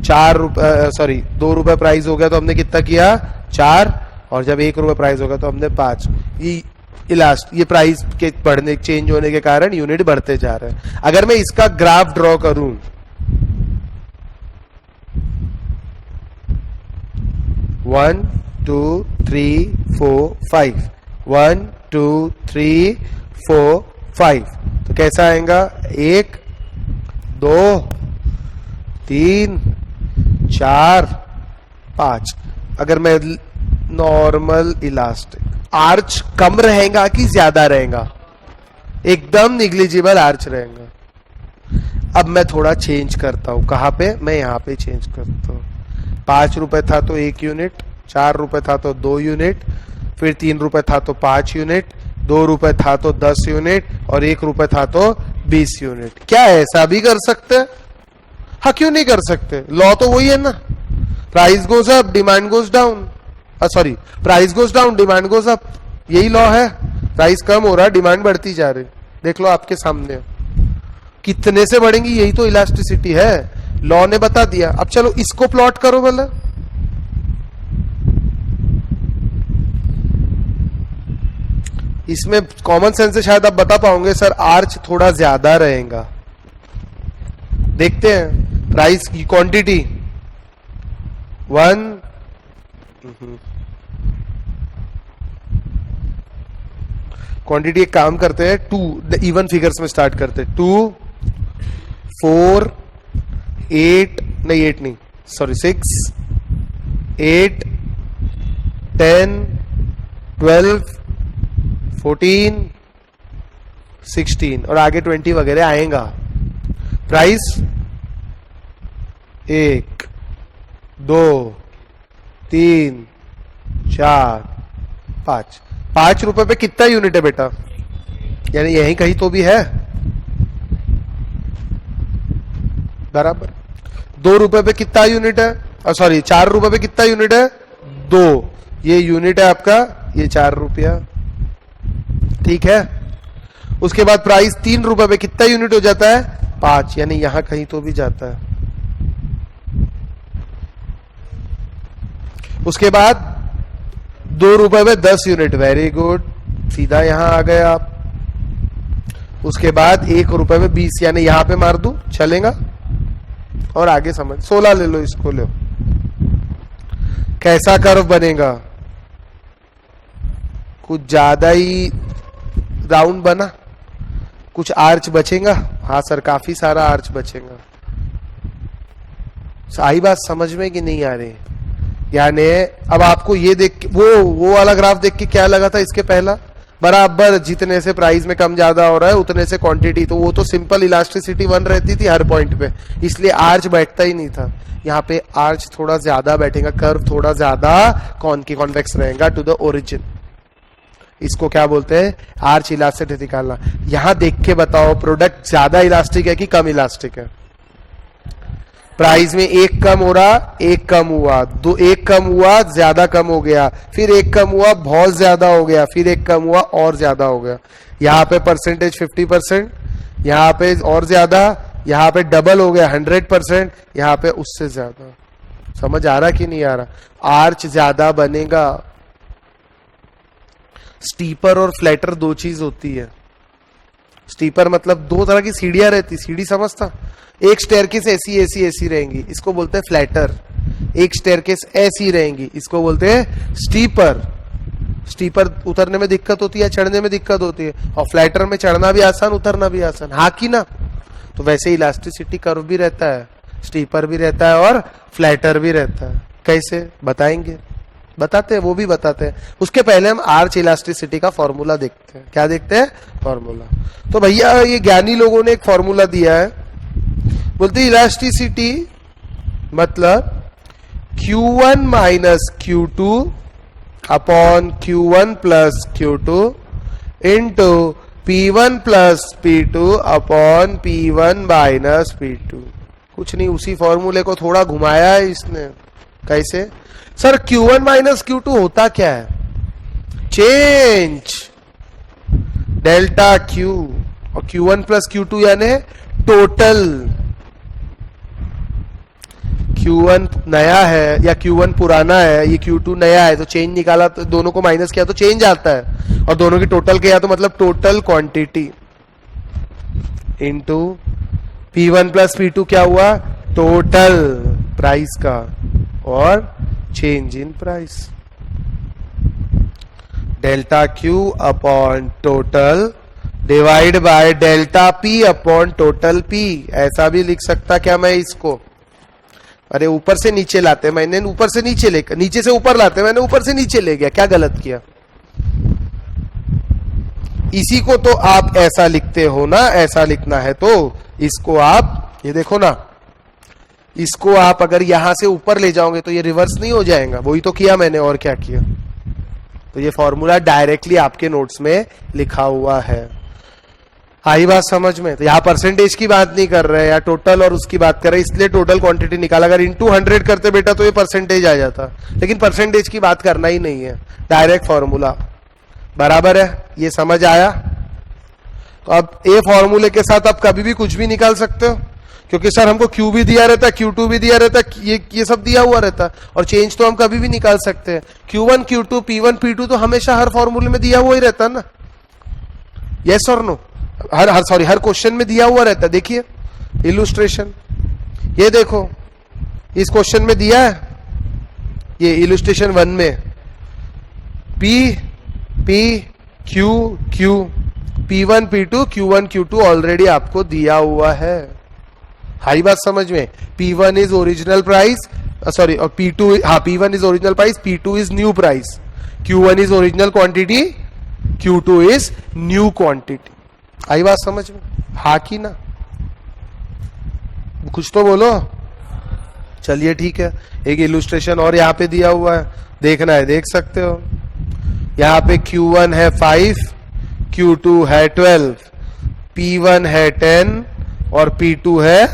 Speaker 1: 4 रुपए सॉरी 2 रुपए प्राइस हो गया तो हमने कितना किया? 4, और जब 1 रुपए प्राइस होगा तो हमने 5। ये प्राइस के बढ़ने, चेंज होने के कारण यूनिट बढ़ते जा रहे हैं। अगर मैं इसका ग्राफ ड्रॉ करूं, one two three four five, 1 2 3 4 5, तो कैसा आएगा? 1 2 3 4 5। अगर मैं नॉर्मल इलास्टिक, आर्च कम रहेगा कि ज्यादा रहेगा? एकदम निग्लिजिबल आर्च रहेगा। अब मैं थोड़ा चेंज करता हूं, कहां पे? मैं यहां पे चेंज करता हूं। 5 रुपए था तो 1 यूनिट, 4 रुपए था तो 2 यूनिट, फिर 3 रुपए था तो 5 यूनिट, 2 रुपए था तो 10 यूनिट, और 1 रुपए था तो 20 यूनिट। क्या ऐसा भी कर सकते? हाँ, क्यों नहीं कर सकते? लॉ तो वही है ना, price goes up demand goes down, sorry price goes down demand goes up, यही लॉ है। प्राइस कम हो रहा, डिमांड बढ़ती जा रही, देख लो आपके सामने। कितने से बढ़ेंगी? यही तो इलास्टिसिटी है, लॉ ने बता दिया। अब चलो इसको प्लॉट करो भला। इसमें कॉमन सेंस से शायद आप बता पाओगे सर, आर्च थोड़ा ज्यादा रहेगा। देखते हैं प्राइस की क्वांटिटी 1, क्वांटिटी एक काम करते हैं, 2 इवन फिगर्स में स्टार्ट करते हैं। 2 4 8 नहीं 8 नहीं सॉरी 6 8 10 12 14 16 और आगे 20 वगैरह आएगा। प्राइस 1 2 3 4 5। 5 रुपए पे कितना यूनिट है बेटा? यानी यही कहीं तो भी है बराबर। 2 रुपए पे कितना यूनिट है? सॉरी 4 रुपए पे कितना यूनिट है? 2। ये यूनिट है आपका, ये 4 रुपया, ठीक है। उसके बाद प्राइस 3 रुपए पे कितना यूनिट हो जाता है? 5, यानी यहां कहीं तो भी जाता है। उसके बाद 2 रुपए में 10 यूनिट, वेरी गुड, सीधा यहां आ गए आप। उसके बाद 1 रुपए में 20, यानी यहां पे मार दूं, चलेगा? और आगे समझ, 16 ले लो, इसको लो। कैसा कर्व बनेगा? कुछ ज्यादा ही राउंड बना, कुछ आर्च बचेगा। हाँ सर, काफी सारा आर्च बचेगा। सही बात समझ में कि नहीं आ रही? यानी अब आपको ये देख के, वो वाला ग्राफ देख के क्या लगा था इसके पहला? बराबर जितने से प्राइस में कम ज्यादा हो रहा है उतने से क्वांटिटी, तो वो तो सिंपल इलास्टिसिटी बन रहती थी हर पॉइंट पे, इसलिए आर्च बैठता ही नहीं था। यहाँ पे आर्च थोड़ा ज्यादा बैठेगा, कर्व थोड़ा ज्यादा कॉन्वेक्स रहेगा टू द ओरिजिन। इसको क्या बोलते हैं? आर्च इलास्टिसिटी निकालना। यहां देख के बताओ प्रोडक्ट ज्यादा इलास्टिक है कि कम इलास्टिक है? प्राइस में 1 कम हो रहा, 1 कम हुआ, 2 1 कम हुआ, ज्यादा कम हो गया, फिर 1 कम हुआ, बहुत ज्यादा हो गया, फिर 1 कम हुआ और ज्यादा हो गया। यहाँ पे परसेंटेज 50%, यहाँ पे और ज्यादा, यहाँ पे डबल हो गया 100%, यहाँ पे उससे ज्यादा। समझ आ रहा कि नहीं आ रहा? आर्च ज्यादा बनेगा। स्टीपर और फ्लैटर 2 चीज होती है। स्टीपर मतलब 2 तरह की सीढ़ियां रहती, सीढ़ी समझता? एक स्टेयरकेस ऐसी रहेंगी, इसको बोलते हैं फ्लैटर। एक स्टेयरकेस ऐसी रहेंगी, इसको बोलते हैं स्टीपर। स्टीपर उतरने में दिक्कत होती है, चढ़ने में दिक्कत होती है, और फ्लैटर में चढ़ना भी आसान, उतरना भी आसान, हाँ कि ना? तो वैसे इलास्टिसिटी कर्व भी रहता है। स्टीपर भी रहता है और फ्लैटर भी रहता है। कैसे बताएंगे? बताते हैं, वो भी बताते हैं। उसके पहले हम आर्च इलास्टिसिटी का फॉर्मूला देखते हैं। क्या देखते हैं? फॉर्मूला। तो भैया ये ज्ञानी लोगों ने एक फॉर्मूला दिया है, बोलते इलास्टिसिटी मतलब Q1 minus Q2 upon Q1 plus Q2 into P1 plus P2 upon P1 minus P2। कुछ नहीं, उसी फॉर्मूले को थोड़ा घुमाया है इसने। कैसे? सर Q1 माइनस Q2 होता क्या है? चेंज डेल्टा Q, और Q1 प्लस Q2 यानी टोटल। Q1 नया है या Q1 पुराना है, ये Q2 नया है, तो चेंज निकाला तो दोनों को माइनस किया तो चेंज आता है, और दोनों की टोटल किया तो मतलब total quantity into P1 plus P2 क्या हुआ? टोटल प्राइस का और change in price. Delta Q upon total divide by delta P upon total P। ऐसा भी लिख सकता क्या मैं इसको? अरे ऊपर से नीचे लाते, मैंने ऊपर से नीचे लेकर, नीचे से ऊपर लाते, मैंने ऊपर से नीचे ले गया, क्या गलत किया? इसी को तो आप ऐसा लिखते हो ना, ऐसा लिखना है तो इसको आप ये देखो ना, इसको आप अगर यहां से ऊपर ले जाओगे तो ये रिवर्स नहीं हो जाएगा। वही तो किया मैंने, और क्या किया? तो ये फॉर्मूला डायरेक्टली आपके नोट्स में लिखा हुआ है। आई बात समझ में? तो यहाँ परसेंटेज की बात नहीं कर रहे या टोटल और उसकी बात कर रहे, इसलिए टोटल क्वांटिटी निकाला। अगर इनटू 100 करते बेटा तो ये परसेंटेज आ जाता, लेकिन परसेंटेज की बात करना ही नहीं है, डायरेक्ट फॉर्मूला। बराबर है? ये समझ आया? तो अब ए फॉर्मूले के साथ आप कभी भी कुछ भी निकाल सकते हो, क्योंकि सर हमको Q भी दिया रहता है, Q2 भी दिया रहता है, ये सब दिया हुआ रहता है, और चेंज तो हम कभी भी निकाल सकते हैं। Q1 Q2 P1 P2 तो हमेशा हर फॉर्मूले में दिया हुआ ही रहता है ना। यस और नो? हर क्वेश्चन में दिया हुआ रहता है। देखिए इलुस्ट्रेशन, ये देखो इस क्वेश्चन में दिया है, ये इलुस्ट्रेशन 1 में P P Q Q P1 P2 Q1 Q2 already आपको दिया हुआ है। हाई बात समझ में? P1 is original price, sorry, और P2, हाँ P1 is original price, P2 is new price, Q1 is original quantity, Q2 is new quantity. आई बात समझ में? हाँ कि ना? कुछ तो बोलो। चलिए ठीक है, एक इलुस्ट्रेशन और यहाँ पे दिया हुआ है, देखना है देख सकते हो। यहाँ पे Q1 है 5, Q2 है 12, P1 है 10 और P2 है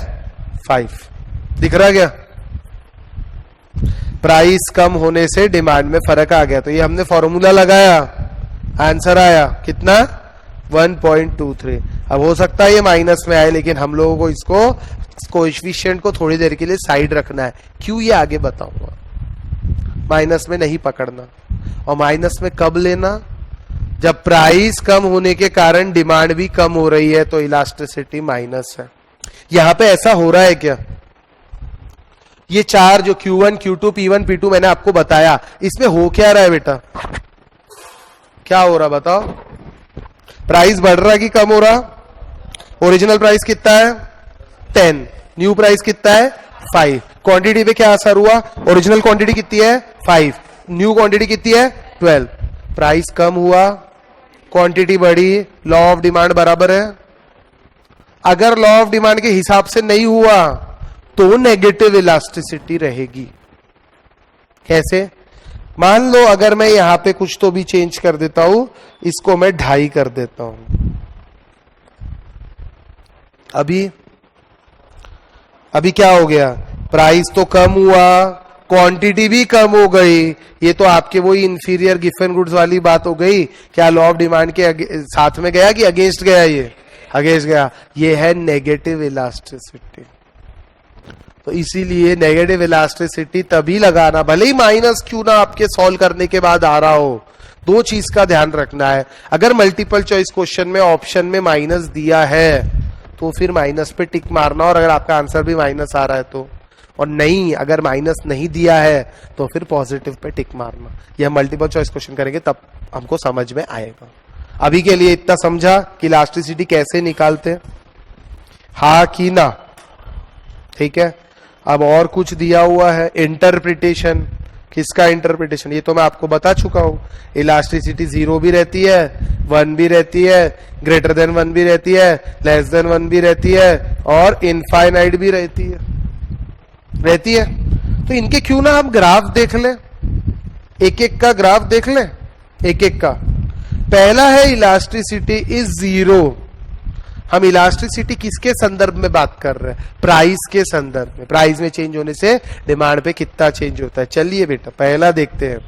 Speaker 1: 5। दिख रहा क्या? प्राइस कम होने से डिमांड में फर्क आ गया, तो ये हमने फॉर्मूला लगाया, आंसर आया कितना? 1.23। अब हो सकता है ये माइनस में आए, लेकिन हम लोगों को इसको कोएफिशिएंट को थोड़ी देर के लिए साइड रखना है। क्यों? ये आगे बताऊंगा। माइनस में नहीं पकड़ना, और माइनस में कब लेना? जब प्राइस कम होने के कारण डिमांड भी कम हो रही है, तो इलास्टिसिटी माइनस है। यहां पे ऐसा हो रहा है क्या? ये चार जो Q1 Q2 P1 P2 मैंने आपको बताया, इसमें हो क्या रहा है बेटा? क्या हो रहा बताओ? प्राइस बढ़ रहा है कि कम हो रहा? ओरिजिनल प्राइस कितना है? 10, न्यू प्राइस कितना है? 5। क्वांटिटी पे क्या असर हुआ? ओरिजिनल क्वांटिटी कितनी है? 5, न्यू क्वांटिटी कितनी है? 12। प्राइस कम हुआ, क्वांटिटी बढ़ी, लॉ ऑफ डिमांड बराबर है। अगर लॉ ऑफ डिमांड के हिसाब से नहीं हुआ तो नेगेटिव इलास्टिसिटी रहेगी। कैसे? मान लो अगर मैं यहां पे कुछ तो भी चेंज कर देता हूं, इसको मैं 2.5 कर देता हूं। अभी क्या हो गया? प्राइस तो कम हुआ, क्वांटिटी भी कम हो गई। ये तो आपके वही इंफीरियर गिवन गुड्स वाली बात हो गई। क्या लॉ ऑफ डिमांड के साथ में गया कि अगेंस्ट गया? ये अगेंस्ट गया। ये है नेगेटिव इलास्टिसिटी। तो इसीलिए नेगेटिव इलास्टिसिटी तभी लगाना, भले ही माइनस क्यों ना आपके सॉल्व करने के बाद आ रहा हो। दो चीज का ध्यान रखना है, अगर मल्टीपल चॉइस क्वेश्चन में ऑप्शन में माइनस दिया है तो फिर माइनस पे टिक मारना, और अगर आपका आंसर भी माइनस आ रहा है तो, और नहीं अगर माइनस नहीं दिया है तो फिर पॉजिटिव पे टिक मारना। यह मल्टीपल चॉइस क्वेश्चन करेंगे तब हमको समझ में आएगा। अभी के लिए इतना समझा कि इलास्टिसिटी कैसे निकालते, हाँ कि ना? ठीक है। अब और कुछ दिया हुआ है इंटरप्रिटेशन। किसका इंटरप्रिटेशन? ये तो मैं आपको बता चुका हूं। इलास्टिसिटी 0 भी रहती है, 1 भी रहती है, ग्रेटर देन 1 भी रहती है, लेस देन 1 भी रहती है, और इनफाइनाइट भी रहती है। तो इनके क्यों ना हम ग्राफ देख लें, एक एक का ग्राफ देख लें, एक एक का। पहला है इलास्टिसिटी इज 0। हम इलास्टिसिटी किसके संदर्भ में बात कर रहे हैं? प्राइस के संदर्भ में। प्राइस में चेंज होने से डिमांड पे कितना चेंज होता है। चलिए बेटा पहला देखते हैं,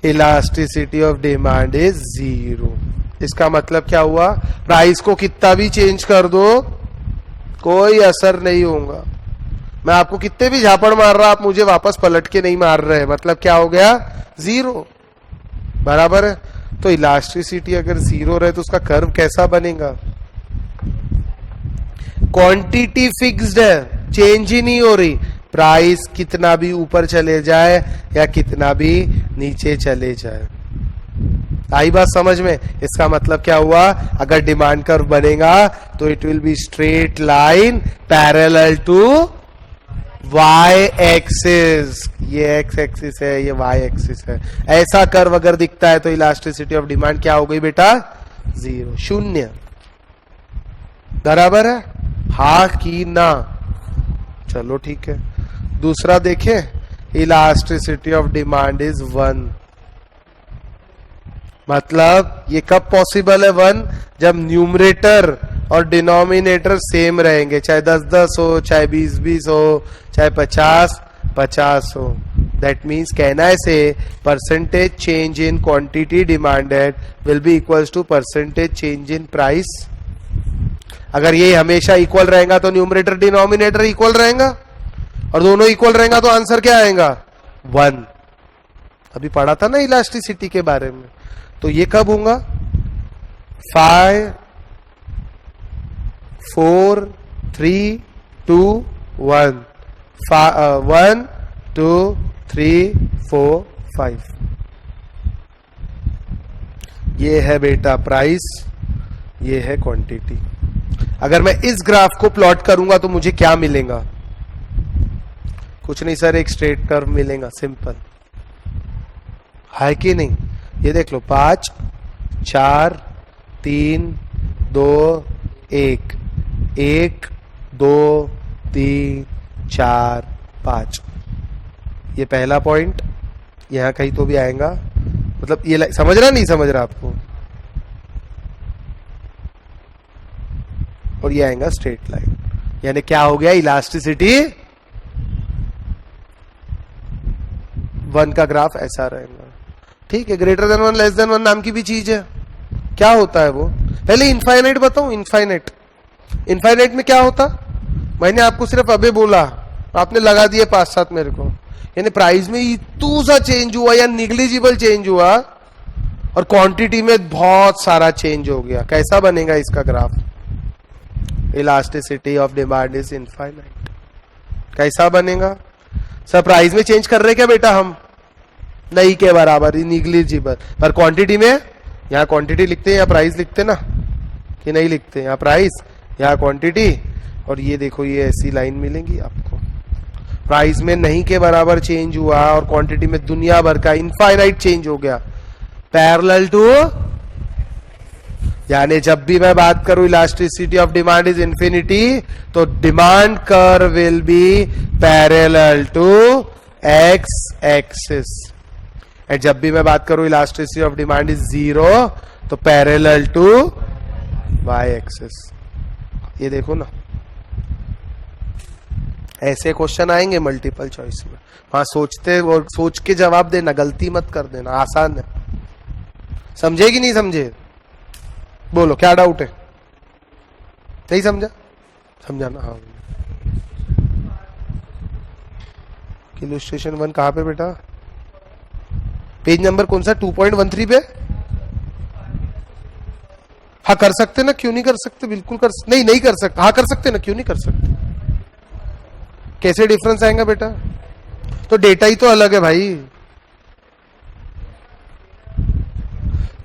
Speaker 1: इलास्टिसिटी ऑफ डिमांड इज 0। इसका मतलब क्या हुआ? प्राइस को कितना भी चेंज कर दो कोई असर नहीं होगा। मैं आपको कितने भी झापड़ मार रहा, आप मुझे वापस पलट के नहीं मार रहे, मतलब क्या हो गया? 0। बराबर है। तो इलास्टिसिटी अगर 0 रहे तो उसका कर्व कैसा बनेगा? क्वांटिटी फिक्स्ड है, चेंज ही नहीं हो रही। प्राइस कितना भी ऊपर चले जाए या कितना भी नीचे चले जाए। आई बात समझ में? इसका मतलब क्या हुआ? अगर डिमांड कर्व बनेगा तो it will be straight line parallel to Y axis. ये एक्स एक्सिस है, ये वाई एक्सिस है। ऐसा कर्व अगर दिखता है तो इलास्टिसिटी ऑफ डिमांड क्या हो गई बेटा? 0, 0। बराबर है? हा कि ना? चलो ठीक है। दूसरा देखें, इलास्टिसिटी ऑफ डिमांड इज 1। मतलब ये कब पॉसिबल है 1? जब न्यूमरेटर और डिनोमिनेटर सेम रहेंगे, चाहे 10-10 हो, चाहे 20-20 हो, चाहे 50-50 हो। दैट मीन्स कहना है से percentage change in quantity demanded will be equals to percentage change in price. अगर ये हमेशा इक्वल रहेगा तो न्यूमरेटर डिनोमिनेटर इक्वल रहेगा, और दोनों इक्वल रहेगा तो आंसर क्या आएगा? 1। अभी पढ़ा था ना इलास्टिसिटी के बारे में। तो ये कब होगा? 5 4 3 2 1 1 2 3 4 5। ये है बेटा प्राइस, ये है क्वांटिटी। अगर मैं इस ग्राफ को प्लॉट करूंगा तो मुझे क्या मिलेगा? कुछ नहीं सर, एक स्ट्रेट कर्व मिलेगा, सिंपल है कि नहीं? ये देख लो, 5 4 3 2 1 1 2 3 4 5। ये पहला पॉइंट यहां कहीं तो भी आएगा। मतलब ये समझ रहा नहीं समझ रहा आपको? और ये आएगा स्ट्रेट लाइन। यानी क्या हो गया? इलास्टिसिटी 1 का ग्राफ ऐसा रहेगा। ठीक है, ग्रेटर देन 1 लेस देन 1 नाम की भी चीज है। क्या होता है वो? पहले इनफाइनाइट बताऊं। इनफाइनाइट में क्या होता? मैंने आपको सिर्फ अबे बोला, आपने लगा दिए 5-7 मेरे को। यानी प्राइस में इतना सा चेंज हुआ या निग्लिजिबल चेंज हुआ, और क्वांटिटी में बहुत सारा चेंज हो गया। कैसा बनेगा इसका graph? Elasticity of demand is infinite. कैसा बनेगा? सर प्राइस में चेंज कर रहे क्या बेटा हम? नहीं के बराबर, निग्लिजिबल। पर क्वांटिटी में, यहाँ क्वांटिटी लिखते हैं या प्राइस लिखते ना, कि नहीं लिखते? यहाँ प्राइस, यहाँ क्वांटिटी, और ये देखो ये ऐसी लाइन मिलेगी आपको। प्राइस में नहीं के बराबर चेंज हुआ और क्वांटिटी में दुनिया भर का इनफाइनाइट चेंज हो गया, पैरेलल टू। यानी जब भी मैं बात करूं elasticity of demand is infinity, तो demand curve will be parallel to X axis. And जब भी मैं बात करूं इलास्टिसिटी ऑफ डिमांड इज 0, तो पैरेलल टू वाई एक्सिस। ये देखो ना, ऐसे क्वेश्चन आएंगे मल्टीपल चॉइस में। वहां सोचते और सोच के जवाब देना, गलती मत कर देना, आसान है। समझे कि नहीं समझे? बोलो क्या डाउट है? नहीं समझा? समझाना। हाँ, इलस्ट्रेशन 1 कहां पे बेटा? पेज नंबर कौन सा? 2.13 पे। हाँ कर सकते ना, क्यों नहीं कर सकते? बिल्कुल कर। नहीं कर सकते। हाँ कर सकते ना, क्यों नहीं कर सकते? कैसे डिफरेंस आएगा बेटा? तो डेटा ही तो अलग है भाई।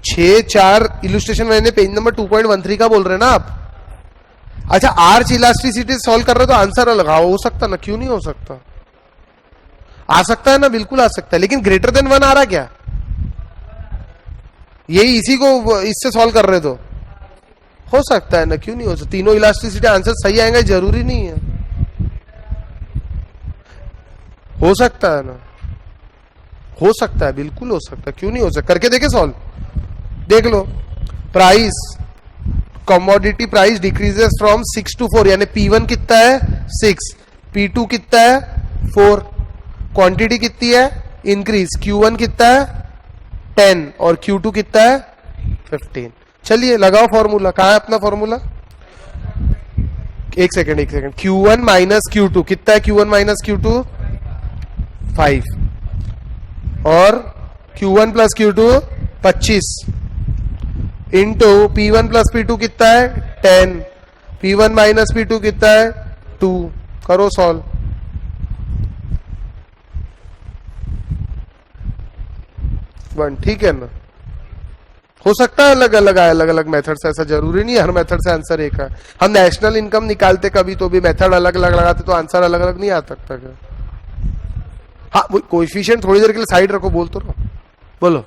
Speaker 1: 6-4 इलस्ट्रेशन मैंने पेज नंबर 2.13 का बोल रहे हैं ना आप? अच्छा, आर्च इलास्टिसिटी सॉल्व कर रहे हो तो आंसर अलग हो सकता ना, क्यों नहीं हो सकता? आ सकता है ना, बिल्कुल आ सकता है, लेकिन ग्रेटर देन 1 आ रहा क्या? यही इसी को इससे सॉल्व कर रहे तो हो सकता है ना, क्यों नहीं हो सकता? तीनों इलास्टिसिटी आंसर सही आएंगे जरूरी नहीं है, हो सकता है ना, हो सकता है, बिल्कुल हो सकता है, क्यों नहीं हो सकता? करके देखे सॉल्व, देख लो। Price, commodity price decreases from 6 to 4, यानी P1 कितना है 6, P2 कितना है 4, क्वांटिटी कितनी है इंक्रीज, Q1 कितना है 10 और Q2 कितना है 15। चलिए लगाओ फॉर्मूला, कहां है अपना फॉर्मूला? एक सेकंड Q1 माइनस Q2 कितना है? Q1 माइनस Q2 5 और Q1 plus Q2 25 into P1 plus P2 कितना है 10, P1 माइनस P2 कितना है 2। करो सॉल्व। वन, ठीक है ना? हो सकता है अलग अलग मेथड से, ऐसा जरूरी नहीं है हर मेथड से आंसर एक है। हम नेशनल इनकम निकालते कभी तो भी मेथड अलग अलग लगाते तो आंसर अलग अलग नहीं आ सकता क्या? हाँ, कोएफिशिएंट थोड़ी देर के लिए साइड रखो, बोल तो रहो, बोलो।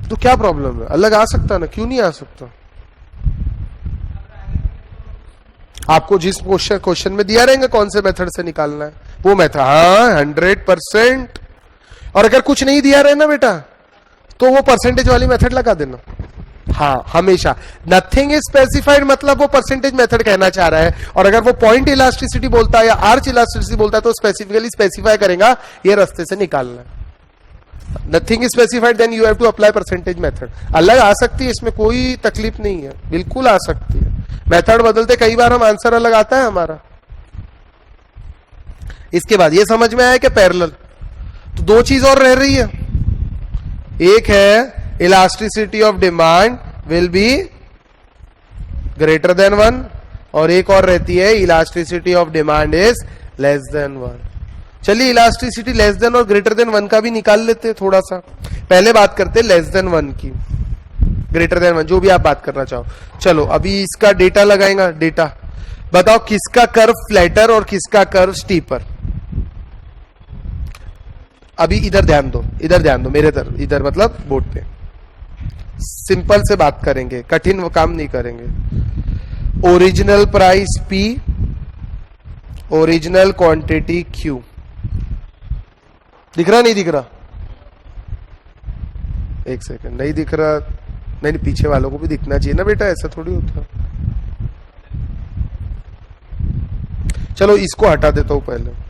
Speaker 1: तो क्या प्रॉब्लम है? अलग आ सकता ना, क्यों नहीं आ सकता? आपको जिस क्वेश्चन में दिया रहेगा कौन से मेथड से निकालना है वो मेथड, हाँ 100%। और अगर कुछ नहीं दिया रहे ना बेटा तो वो परसेंटेज वाली मेथड लगा देना। हाँ, हमेशा नथिंग इज स्पेसिफाइड मतलब वो परसेंटेज मेथड कहना चाह रहा है, और अगर वो पॉइंट इलास्टिसिटी बोलता है या आर्च इलास्टिसिटी बोलता है तो स्पेसिफिकली स्पेसिफाई करेगा ये रास्ते से निकालना है। Nothing is specified then you have to apply percentage method. अलग आ सकती है, इसमें कोई तकलीफ नहीं है, बिल्कुल आ सकती है। मेथड बदलते कई बार हम आंसर अलग आता है हमारा। इसके बाद ये समझ में आया कि पैरेलल, तो दो चीज और रह रही है, एक है elasticity of demand will be greater than 1 और एक और रहती है elasticity of demand is less than 1। चलिए इलास्टिसिटी लेस देन और ग्रेटर देन 1 का भी निकाल लेते हैं थोड़ा सा। पहले बात करते हैं लेस देन 1 की, ग्रेटर देन 1 जो भी आप बात करना चाहो। चलो अभी इसका डेटा लगाएगा। डेटा बताओ किसका कर्व फ्लैटर और किसका कर्व स्टीपर। अभी इधर ध्यान दो, इधर ध्यान दो मेरे तरफ, इधर मतलब बोर्ड पे। सिंपल से बात करेंगे, कठिन वो काम नहीं करेंगे। Original price P, original quantity Q। दिख रहा नहीं दिख रहा? एक सेकंड, नहीं दिख रहा? नहीं, पीछे वालों को भी दिखना चाहिए ना बेटा, ऐसा थोड़ी होता। चलो इसको हटा देता हूं पहले।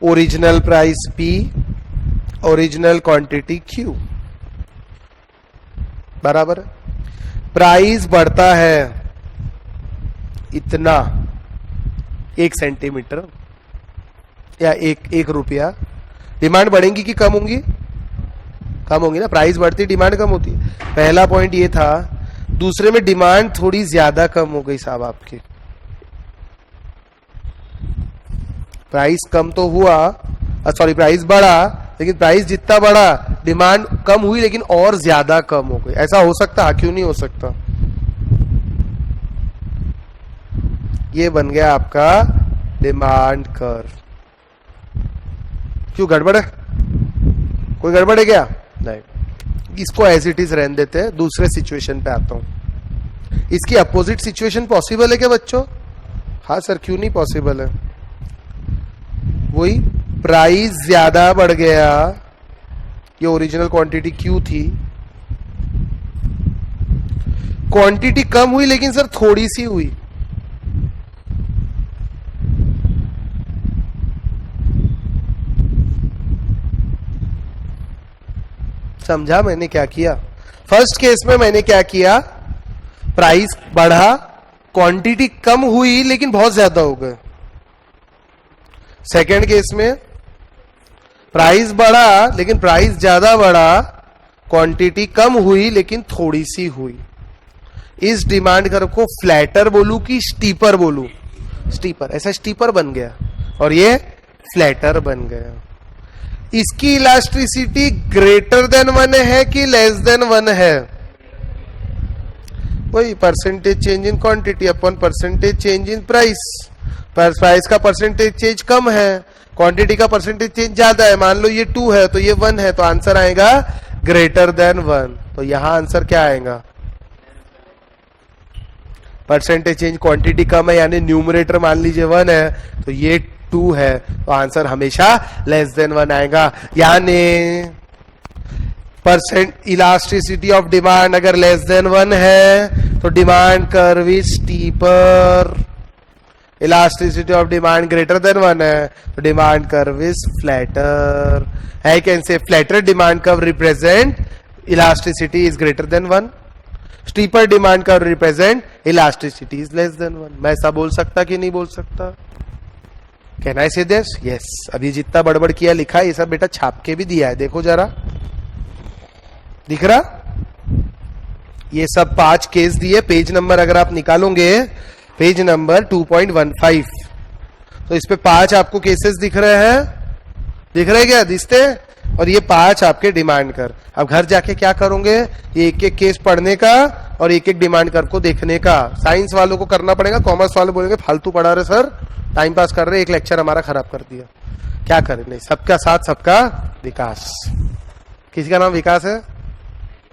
Speaker 1: Original price P, original quantity Q बराबर है। प्राइस बढ़ता है इतना 1 सेंटीमीटर या एक रुपया, डिमांड बढ़ेगी कि कम होंगी? कम होंगी ना, प्राइस बढ़ती डिमांड कम होती है। पहला पॉइंट ये था। दूसरे में डिमांड थोड़ी ज्यादा कम हो गई साहब आपकी, प्राइस कम तो हुआ, सॉरी प्राइस बढ़ा, लेकिन प्राइस जितना बढ़ा डिमांड कम हुई लेकिन और ज्यादा कम हो गई। ऐसा हो सकता है? क्यों नहीं हो सकता? ये बन गया आपका डिमांड कर्व। क्यों गड़बड़ है? कोई गड़बड़ है क्या? नहीं, इसको एज इट इज रहने देते हैं। दूसरे सिचुएशन पे आता हूं। इसकी अपोजिट सिचुएशन पॉसिबल है क्या बच्चों? हाँ सर, क्यों नहीं पॉसिबल है? वही प्राइस ज्यादा बढ़ गया, ये ओरिजिनल क्वांटिटी Q थी, क्वांटिटी कम हुई लेकिन सर थोड़ी सी हुई। समझा मैंने क्या किया? फर्स्ट केस में मैंने क्या किया, प्राइस बढ़ा, क्वांटिटी कम हुई लेकिन बहुत ज्यादा हो गए। सेकेंड केस में प्राइस बढ़ा लेकिन प्राइस ज्यादा बढ़ा, क्वांटिटी कम हुई लेकिन थोड़ी सी हुई। इस डिमांड कर्व को फ्लैटर बोलूं कि स्टीपर बोलूं? स्टीपर, ऐसा स्टीपर बन गया और ये फ्लैटर बन गया। इसकी इलास्टिसिटी ग्रेटर देन 1 है कि लेस देन 1 है? वही percentage change in quantity upon percentage change in price. Price का परसेंटेज चेंज कम है, क्वांटिटी का परसेंटेज चेंज ज्यादा है। मान लो ये 2 है तो ये 1 है, तो आंसर आएगा ग्रेटर देन 1। तो यहां आंसर क्या आएगा? परसेंटेज चेंज क्वांटिटी कम है यानी न्यूमरेटर मान लीजिए 1 है तो ये 2 है, तो आंसर हमेशा लेस देन 1 आएगा। यानी परसेंट इलास्टिसिटी ऑफ डिमांड अगर लेस देन 1 है तो demand curve is steeper. Elasticity of demand greater than 1 है तो demand curve is flatter. I can say flatter demand curve represent elasticity is greater than 1. Steeper demand curve represent elasticity is less than 1. मैं ऐसा बोल सकता कि नहीं बोल सकता? Can I say this? Yes. अभी जितना बड़बड़ किया लिखा है ये सब बेटा छाप के भी दिया है, देखो जरा, दिख रहा? ये सब 5 केस दिए। पेज नंबर अगर आप निकालोगे, पेज नंबर 2.15, तो इस पे 5 आपको केसेस दिख रहे हैं। दिख रहे क्या? दिखते? और ये 5 आपके डिमांड कर। अब घर जाके क्या करोगे? ये एक एक केस पढ़ने का और एक एक डिमांड कर को देखने का। साइंस वालों को करना पड़ेगा, कॉमर्स वाले बोलेंगे फालतू पढ़ा रहे सर, टाइम पास कर रहे, एक लेक्चर हमारा खराब कर दिया। क्या करें? नहीं, सबका साथ सबका विकास। किसी का नाम विकास है?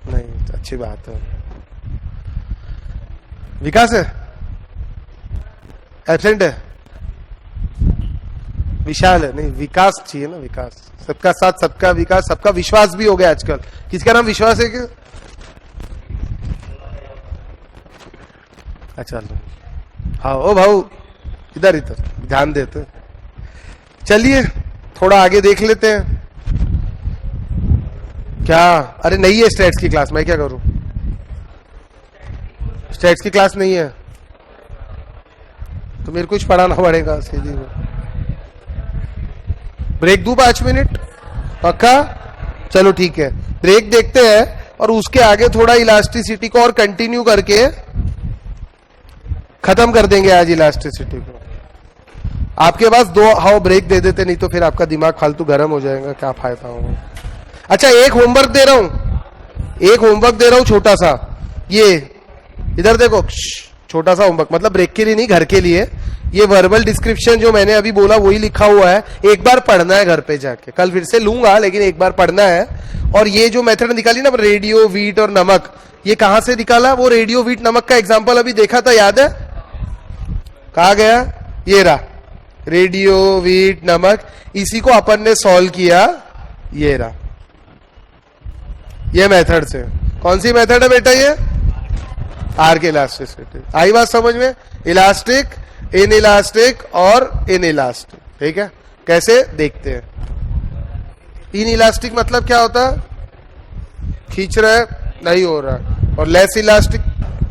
Speaker 1: नहीं, तो अच्छी बात है। विकास है? एब्सेंट है? विशाल है? नहीं, विकास चाहिए ना, विकास। सबका साथ सबका विकास, सबका विश्वास भी हो गया आजकल। किसका नाम विश्वास है? क्या? अच्छा, हाँ ओ भाऊ, इधर इधर ध्यान देते। चलिए थोड़ा आगे देख लेते हैं। क्या? अरे नहीं है स्टैट्स की क्लास, मैं क्या करूं? स्टैट्स की क्लास नहीं है तो मेरे को कुछ पढ़ाना पड़ेगा सीधी में। ब्रेक दूं 5 मिनट? पक्का? चलो ठीक है, ब्रेक देखते हैं और उसके आगे थोड़ा इलास्टिसिटी को और कंटिन्यू करके खत्म कर देंगे आज इलास्टिसिटी को। आपके पास 2 हाउ ब्रेक दे देते, नहीं तो फिर आपका दिमाग फालतू गर्म हो जाएगा, क्या फायदा होगा। अच्छा, एक होमवर्क दे रहा हूं, छोटा सा। ये इधर देखो, छोटा सा होमवर्क, मतलब ब्रेक के लिए नहीं, घर के लिए। ये वर्बल डिस्क्रिप्शन जो मैंने अभी बोला वही लिखा हुआ है, एक बार पढ़ना है घर पे जाके। कल फिर से लूंगा लेकिन एक बार पढ़ना है। और ये जो मेथड निकाली ना, रेडियो, वीट और नमक, ये कहां से निकाला? वो रेडियो, वीट, नमक का एग्जाम्पल अभी देखा था, याद है? कहा गया? ये रहा, रेडियो, वीट, नमक। इसी को अपन ने सॉल्व किया, ये रहा, ये मेथड से। कौन सी मेथड है बेटा? ये आर के इलास्टिसिटी। आई बात समझ में? इलास्टिक, इन इलास्टिक और इन इलास्टिक। ठीक है, कैसे देखते हैं? इन इलास्टिक मतलब क्या होता है? खींच रहा है, नहीं हो रहा। और लेस इलास्टिक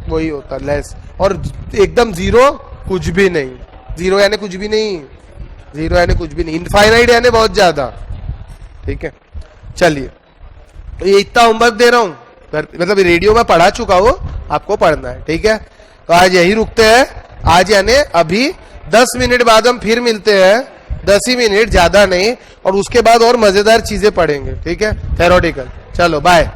Speaker 1: वही होता है, लेस। और एकदम जीरो, कुछ भी नहीं। जीरो यानी कुछ भी नहीं, जीरो यानी कुछ भी नहीं। इनफाइनाइट यानी बहुत ज्यादा। ठीक है, चलिए, तो ये इतना होमवर्क दे रहा हूं, मतलब रेडियो में पढ़ा चुका हूं, आपको पढ़ना है। ठीक है, तो आज यही रुकते हैं। आज यानी अभी 10 मिनट बाद हम फिर मिलते हैं, 10 ही मिनट, ज्यादा नहीं। और उसके बाद और मजेदार चीजें पढ़ेंगे। ठीक है, थ्योरेटिकल। चलो बाय।